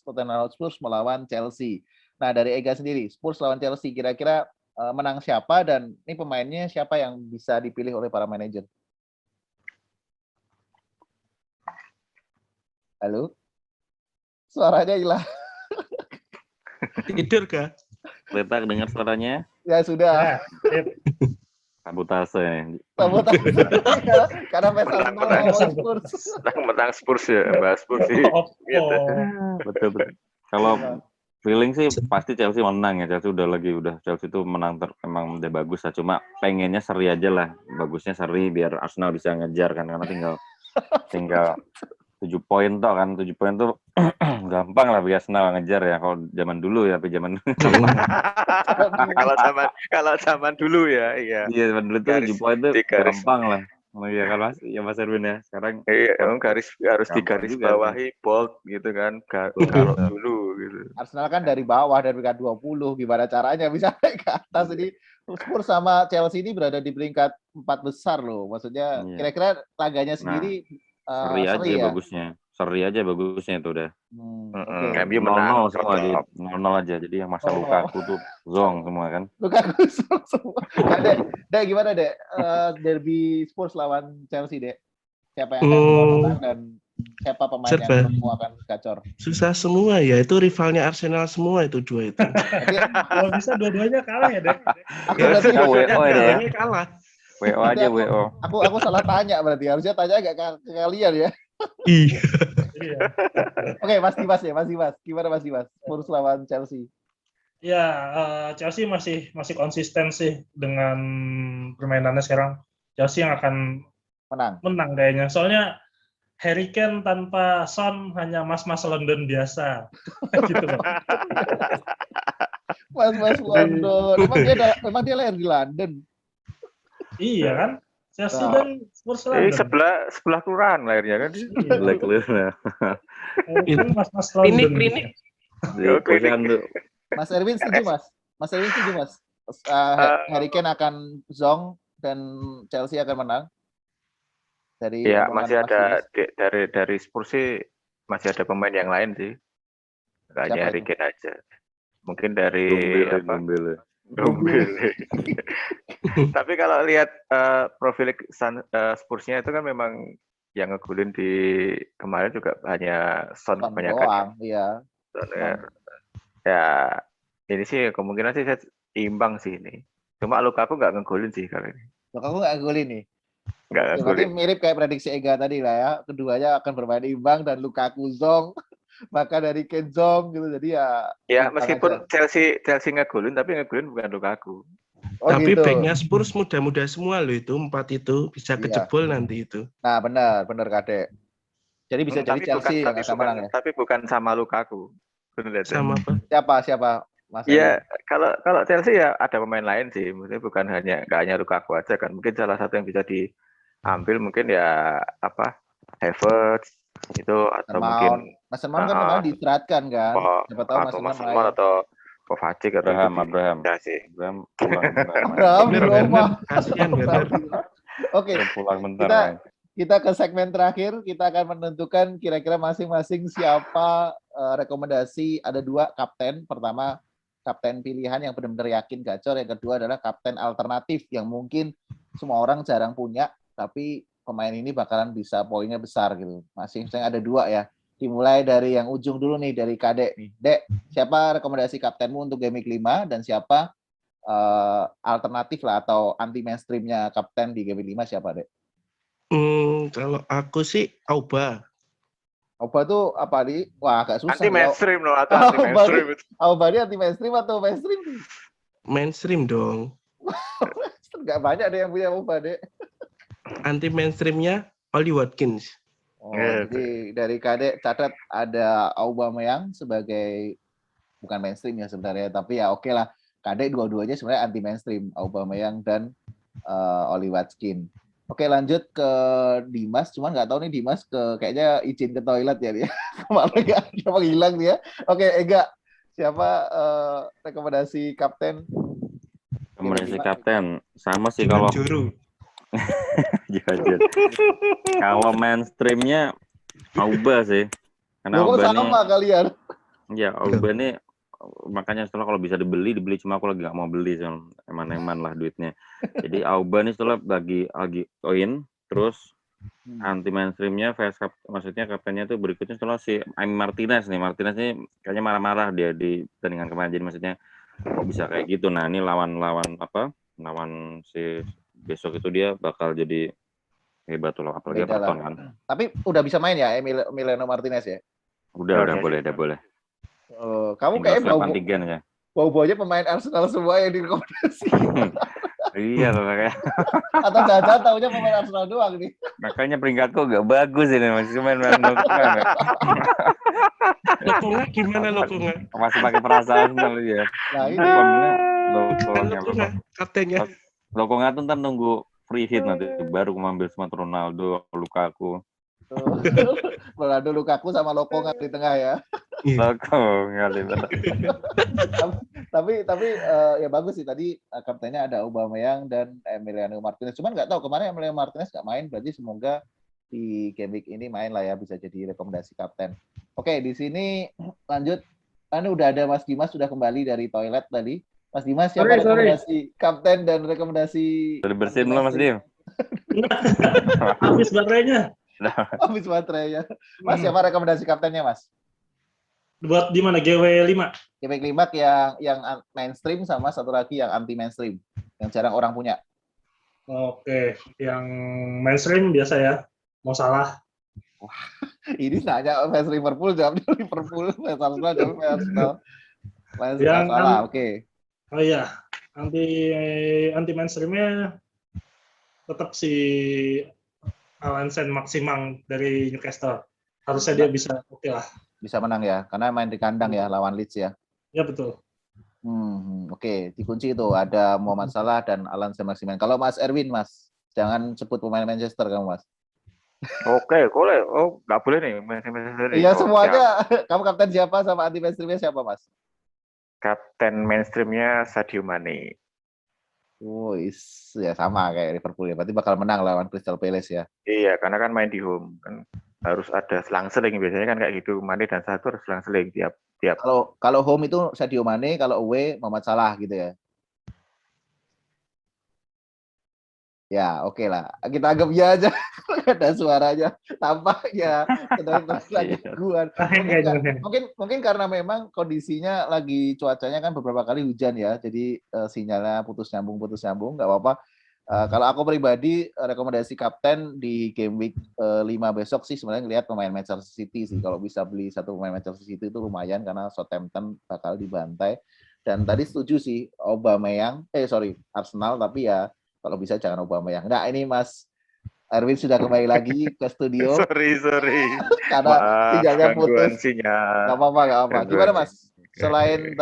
Tottenham Hotspur melawan Chelsea. Nah, dari Ega sendiri, Spurs lawan Chelsea kira-kira menang siapa dan ini pemainnya siapa yang bisa dipilih oleh para manajer? Halo? Suaranya hilang. Tidur kah? Letak dengar suaranya? Ya sudah. Sabotase. Karena menang Spurs ya, bahas Spurs sih. Betul. Kalau feeling sih pasti Chelsea menang ya. Chelsea itu menang emang udah bagus lah. Cuma pengennya seri aja lah. Bagusnya seri biar Arsenal bisa ngejar kan karena tinggal 7 poin toh kan. 7 poin tuh gampang lah biar Arsenal ngejar ya kalau zaman dulu ya, tapi zaman kalau zaman dulu ya, iya. Iya, zaman dulu tuh 7 poin tuh gampang lah. Oh iya kan Mas, ya Mas Erwin ya. Sekarang emang harus digaris bawahi bold gitu kan. Kalau dulu gitu. Arsenal kan dari bawah dari peringkat 20, gimana caranya bisa naik ke atas ini? Spurs sama Chelsea ini berada di peringkat 4 besar loh. Maksudnya kira-kira laganya sendiri seri aja ya? Bagusnya. Seri aja bagusnya itu udah. MU menang 0-0 aja. Jadi yang masa Lukaku tuh zong semua kan. Lukaku zong semua. Dek, gimana Dek? Derby Spurs lawan Chelsea Dek. Siapa yang akan menang dan siapa pemain yang semua akan gacor? Susah semua ya, itu rivalnya Arsenal semua itu dua itu. Kalau bisa dua-duanya kalah ya Dek. Aku berarti WO ya. Kalah. WO aja WO. Aku salah tanya berarti. Harusnya tanya agak ke kalian ya. Iya. Oke, Mas Dimas. Gimana Mas Dimas? Spurs lawan Chelsea. Ya, Chelsea masih konsisten sih dengan permainannya sekarang. Chelsea yang akan menang kayaknya. Soalnya Harry Kane tanpa Son hanya mas-mas London biasa. Gitu loh. Mas London. Emang dia lahir di London. Iya kan? Chelsea dan Spurs London. Sebelah kelurahan lahirnya kan. Sebelah kelurahan. Mas London. Klinik. Mas Erwin setuju Mas? Harry Kane akan zong dan Chelsea akan menang. Iya, masih ada dari Spurs sih masih ada pemain yang lain sih. Hanya Harry Kane aja. Mungkin dari Dombele. Tapi kalau lihat profil Spurs-nya itu kan memang yang ngegolin di kemarin juga hanya Son Son kebanyakan. doang, iya. Son, ya ini sih kemungkinan sih saya imbang sih ini. Cuma Lukaku nggak ngegolin sih kali ini. Lukaku nggak golin nih. Nggak Oke, berarti ngegolin. mirip kayak prediksi Ega tadi lah ya. Keduanya akan bermain imbang dan Lukaku Zong, maka dari Ken Zong gitu. Jadi ya Ya imbang meskipun aja. Chelsea ngegolin tapi ngegolin bukan Lukaku. Oh Tapi gitu. backnya Spurs muda-muda semua loh itu, 4 itu bisa Iya. kejebol nanti itu. Nah benar Kadek. Jadi bisa jadi Chelsea yang akan menang ya. Tapi bukan sama Lukaku. Benar ya? Sama apa? Siapa Mas Ya Erwin? kalau Chelsea ya ada pemain lain sih. Maksudnya bukan nggak hanya Lukaku aja kan. Mungkin salah satu yang bisa diambil mungkin ya Havertz itu atau mungkin Mason Mount kan kemarin diistirahatkan kan. Siapa tahu atau Mason Mason Mount Mount atau Kovacic atau Abraham. Ya sih. Abraham pulang bentar. Abraham di Werner, Roma. kasihan Werner. Oke, Pulang bentar. kita ke segmen terakhir. Kita akan menentukan kira-kira masing-masing siapa rekomendasi. Ada 2 kapten. Pertama, kapten pilihan yang benar-benar yakin gacor. Yang kedua adalah kapten alternatif yang mungkin semua orang jarang punya, tapi pemain ini bakalan bisa poinnya besar gitu. Masing-masing ada 2 ya. Dimulai dari yang ujung dulu nih, dari Kadek nih. Dek, siapa rekomendasi kaptenmu untuk Game Week 5 dan siapa alternatif lah atau anti mainstreamnya kapten di Game Week 5 siapa, Dek? Kalau aku sih Auba. Auba tuh apa nih? Wah, agak susah. Anti mainstream loh atau anti mainstream. Auba ini anti mainstream atau mainstream? Mainstream dong. Nggak banyak deh yang punya Auba, Dek. Anti mainstreamnya Oli Watkins. Oh, jadi dari Kadek catat ada Aubameyang sebagai bukan mainstream ya sebenarnya, tapi ya oke lah. Kadek dua-duanya sebenarnya anti mainstream, Aubameyang dan Oli Watkins. Oke, lanjut ke Dimas. Cuman nggak tahu nih Dimas kayaknya izin ke toilet ya dia. Kemarin nggak menghilang dia. Oke, Ega, siapa rekomendasi kapten? Rekomendasi kapten sama sih kalau Juru. Kalau mainstreamnya Auba sih. Karena Loh, Auba sama kalian. Ya, Auba ini makanya setelah kalau bisa dibeli cuma aku lagi nggak mau beli soal eman-eman lah duitnya. Jadi Auba ini setelah bagi koin terus anti mainstreamnya maksudnya kaptennya itu berikutnya setelah si Martinez ini kayaknya marah-marah dia di pertandingan kemarin, jadi maksudnya kok bisa kayak gitu. Nah ini lawan si besok itu dia bakal jadi hebat tuh, apalagi Everton kan. Tapi udah bisa main ya Emiliano Martinez ya? Udah boleh. Kamu kayak bau-baunya pemain Arsenal semua yang direkomendasi. Iya loh kayak. Atau jangan taunya pemain Arsenal doang nih. Makanya peringkatku gak bagus ini, masih main Lokonga. Lokonga gimana Lokonga? Masih pakai perasaan ya. Nah ini Lokonga kaptennya. Lokonga tuh ntar nunggu free hit nanti baru mengambil sama Ronaldo, Lukaku. Ronaldo, Lukaku sama Lokonga di tengah ya. Lokonga. Tapi ya bagus sih tadi kaptennya ada Aubameyang dan Emiliano Martinez. Cuman nggak tahu kemarin Emiliano Martinez nggak main, berarti semoga di game week ini main lah ya, bisa jadi rekomendasi kapten. Oke, di sini lanjut. Ini udah ada Mas Dimas sudah kembali dari toilet tadi. Mas Dimas siapa rekomendasi kapten dan rekomendasi? Sudah bersihin belum Mas Dim? Habis baterainya. Habis baterainya. Mas siapa rekomendasi kaptennya Mas? Buat di mana GW5? GW5 yang mainstream sama satu lagi yang anti mainstream yang jarang orang punya. Oke, yang mainstream biasa ya. Mau salah. Wah, ini nanya fans Liverpool jawabnya Liverpool, fans Arsenal jawabnya Arsenal. Yang salah, oke. Oh iya, anti mainstreamnya tetap si Alan Saint-Maximin dari Newcastle. Harusnya dia bisa oke lah. Bisa menang ya, karena main di kandang ya lawan Leeds ya. Ya betul. Oke, dikunci itu ada Muhammad Salah dan Alan Saint-Maximin. Kalau Mas Erwin, Mas, jangan sebut pemain Manchester kamu, Mas. Oke, boleh. Oh, nggak boleh nih Manchester. Iya semuanya. Kamu kapten siapa sama anti mainstreamnya siapa, Mas? Kapten mainstreamnya Sadio Mane. Oh, ya sama kayak Liverpool ya. Berarti bakal menang lawan Crystal Palace ya. Iya, karena kan main di home kan. harus ada selang-seling, biasanya kan kayak gitu, Mane dan Salah tuh harus selang-seling tiap Kalau home itu Sadio Mane, kalau away Muhammad Salah gitu ya. Ya, oke lah. Kita anggap ya aja. Ada suaranya. Tampaknya sedang terjadi gangguan. Mungkin karena memang kondisinya lagi cuacanya kan beberapa kali hujan ya. Jadi sinyalnya putus nyambung. Nggak apa-apa. Kalau aku pribadi rekomendasi kapten di game week 5 besok sih sebenarnya ngelihat pemain Manchester City sih. Kalau bisa beli satu pemain Manchester City itu lumayan karena Southampton bakal dibantai. Dan tadi setuju sih Arsenal, tapi ya kalau bisa jangan Aubameyang. Nah ini Mas Erwin sudah kembali lagi ke studio. sorry. Karena sinyalnya putus. Sinyal. Gak apa-apa. Gimana Mas? Selain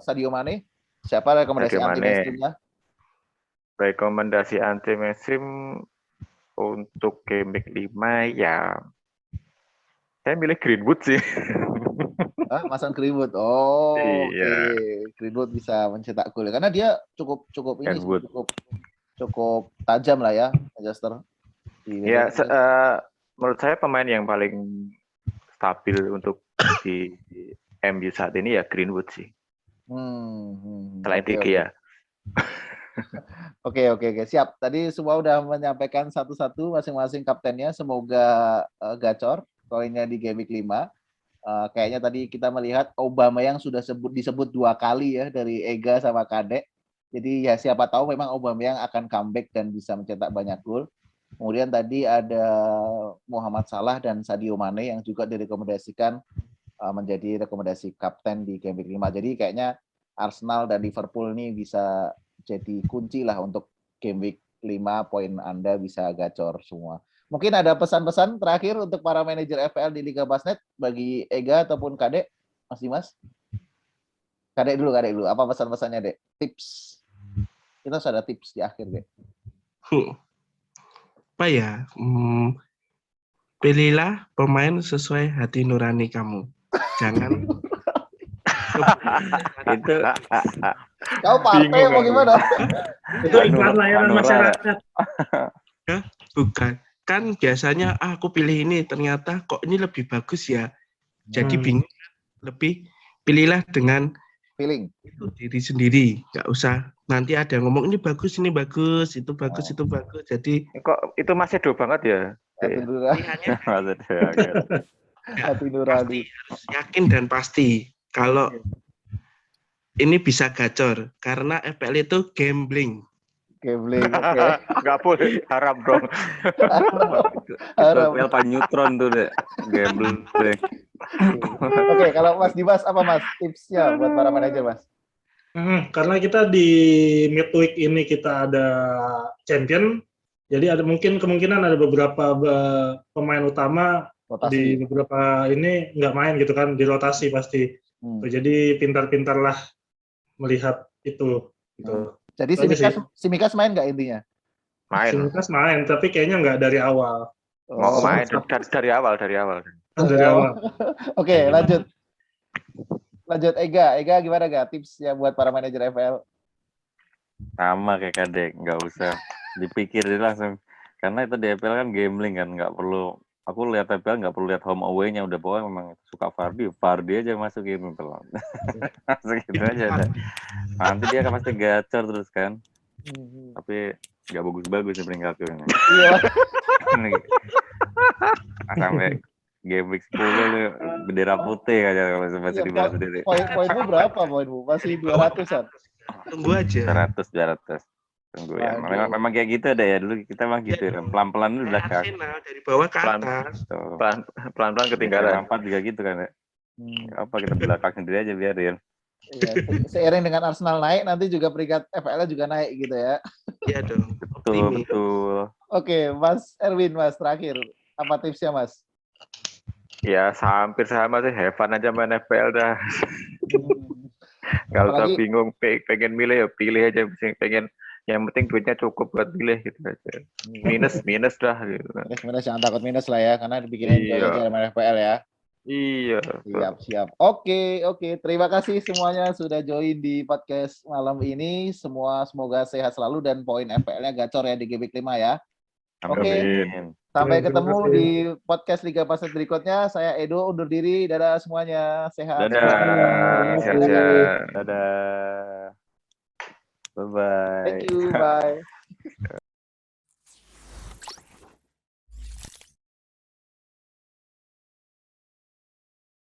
Sadio Mane, siapa rekomendasi anti mainstreamnya? Rekomendasi anti mainstream untuk game week 5 ya saya milih Greenwood sih. Mason Greenwood. Oh, iya. Oke. Greenwood bisa mencetak gol karena dia cukup ini cukup tajam lah ya, Manchester. Ya, menurut saya pemain yang paling stabil untuk di MU saat ini ya Greenwood sih. Selain Diki ya. Oke, siap. Tadi semua udah menyampaikan satu-satu masing-masing kaptennya. Semoga gacor poinnya di game week 5. Kayaknya tadi kita melihat Aubameyang sudah disebut 2 kali ya dari Ega sama Kadek. Jadi ya siapa tahu memang Aubameyang akan comeback dan bisa mencetak banyak gol. Kemudian tadi ada Muhammad Salah dan Sadio Mane yang juga direkomendasikan menjadi rekomendasi kapten di game week 5. Jadi kayaknya Arsenal dan Liverpool ini bisa jadi kunci lah untuk game week 5, poin Anda bisa gacor semua. Mungkin ada pesan-pesan terakhir untuk para manajer FPL di Liga Basnet bagi Ega ataupun Kadek, Mas Dimas? Kadek dulu. Apa pesan-pesannya, Dek? Tips. Kita sudah ada tips di akhir, Dek. Apa ya? Pilihlah pemain sesuai hati nurani kamu. Jangan itu kau partai mau gimana? Itu iklan layanan masyarakat. Bukan. Kan biasanya aku pilih ini, ternyata kok ini lebih bagus ya. Jadi bingung. Lebih pilihlah dengan feeling itu diri sendiri, nggak usah nanti ada yang ngomong ini bagus, itu bagus. Jadi kok itu masih do banget ya? Hati nurani. Harus yakin dan pasti kalau ini bisa gacor karena FPL itu gambling. Oke. Nggak boleh, haram dong. FPL paling neutron tuh deh, gambling. Oke, kalau Mas Dimas apa Mas tipsnya buat para manajer Mas? Karena kita di midweek ini kita ada champion, jadi ada kemungkinan ada beberapa pemain utama di beberapa ini nggak main gitu kan, dirotasi pasti. Jadi pintar-pintarlah melihat itu. Gitu. Jadi Simikas main nggak intinya? Main. Simikas main, tapi kayaknya nggak dari awal. Mau main dari awal. Oke, lanjut Ega gimana tips ya buat para manajer FPL? Sama kayak Kadek, nggak usah dipikir langsung karena itu di FPL kan gambling kan, nggak perlu. Aku lihat FPL nggak perlu lihat home away-nya, udah pokoknya memang suka Vardy aja masukin masuk gitu aja. Nanti dia akan pasti gacor terus kan. Tapi nggak bagus-bagus ya peringkatnya. Iya. Sampai game week 10 lu bendera putih aja kalau masih dibahas sendiri. Poinmu berapa poinmu? Masih 200-an. Tunggu aja. 200. Tunggu ya. Memang kayak gitu deh ya, dulu kita mah gitu ya. Pelan-pelan dulu belakang. Dari bawah ke atas. Pelan-pelan ketinggalan. 4 juga gitu kan ya. Apa kita belakang sendiri aja biarin. Iya, seiring dengan Arsenal naik nanti juga peringkat FPL juga naik gitu ya. Iya dong. Betul. Oke, Mas Erwin Mas terakhir apa tipsnya Mas? Ya hampir sama sih, have fun aja main FPL dah. Kalau udah bingung pengen milih ya pilih aja, pengen yang penting duitnya cukup buat pilih gitu aja. Minus dah gitu. Minus jangan takut minus lah ya, karena dibikinin aja main FPL ya. Iya. Siap. Oke. Terima kasih semuanya sudah join di podcast malam ini. Semua semoga sehat selalu dan poin FPL-nya gacor ya di game week 5 ya. Oke. Amin. Sampai Terima ketemu kasih. di podcast Liga Basket berikutnya. Saya Edo undur diri. Dadah semuanya. Sehat. Dadah. Terima kasih. Dadah. Bye-bye. Thank you. Bye.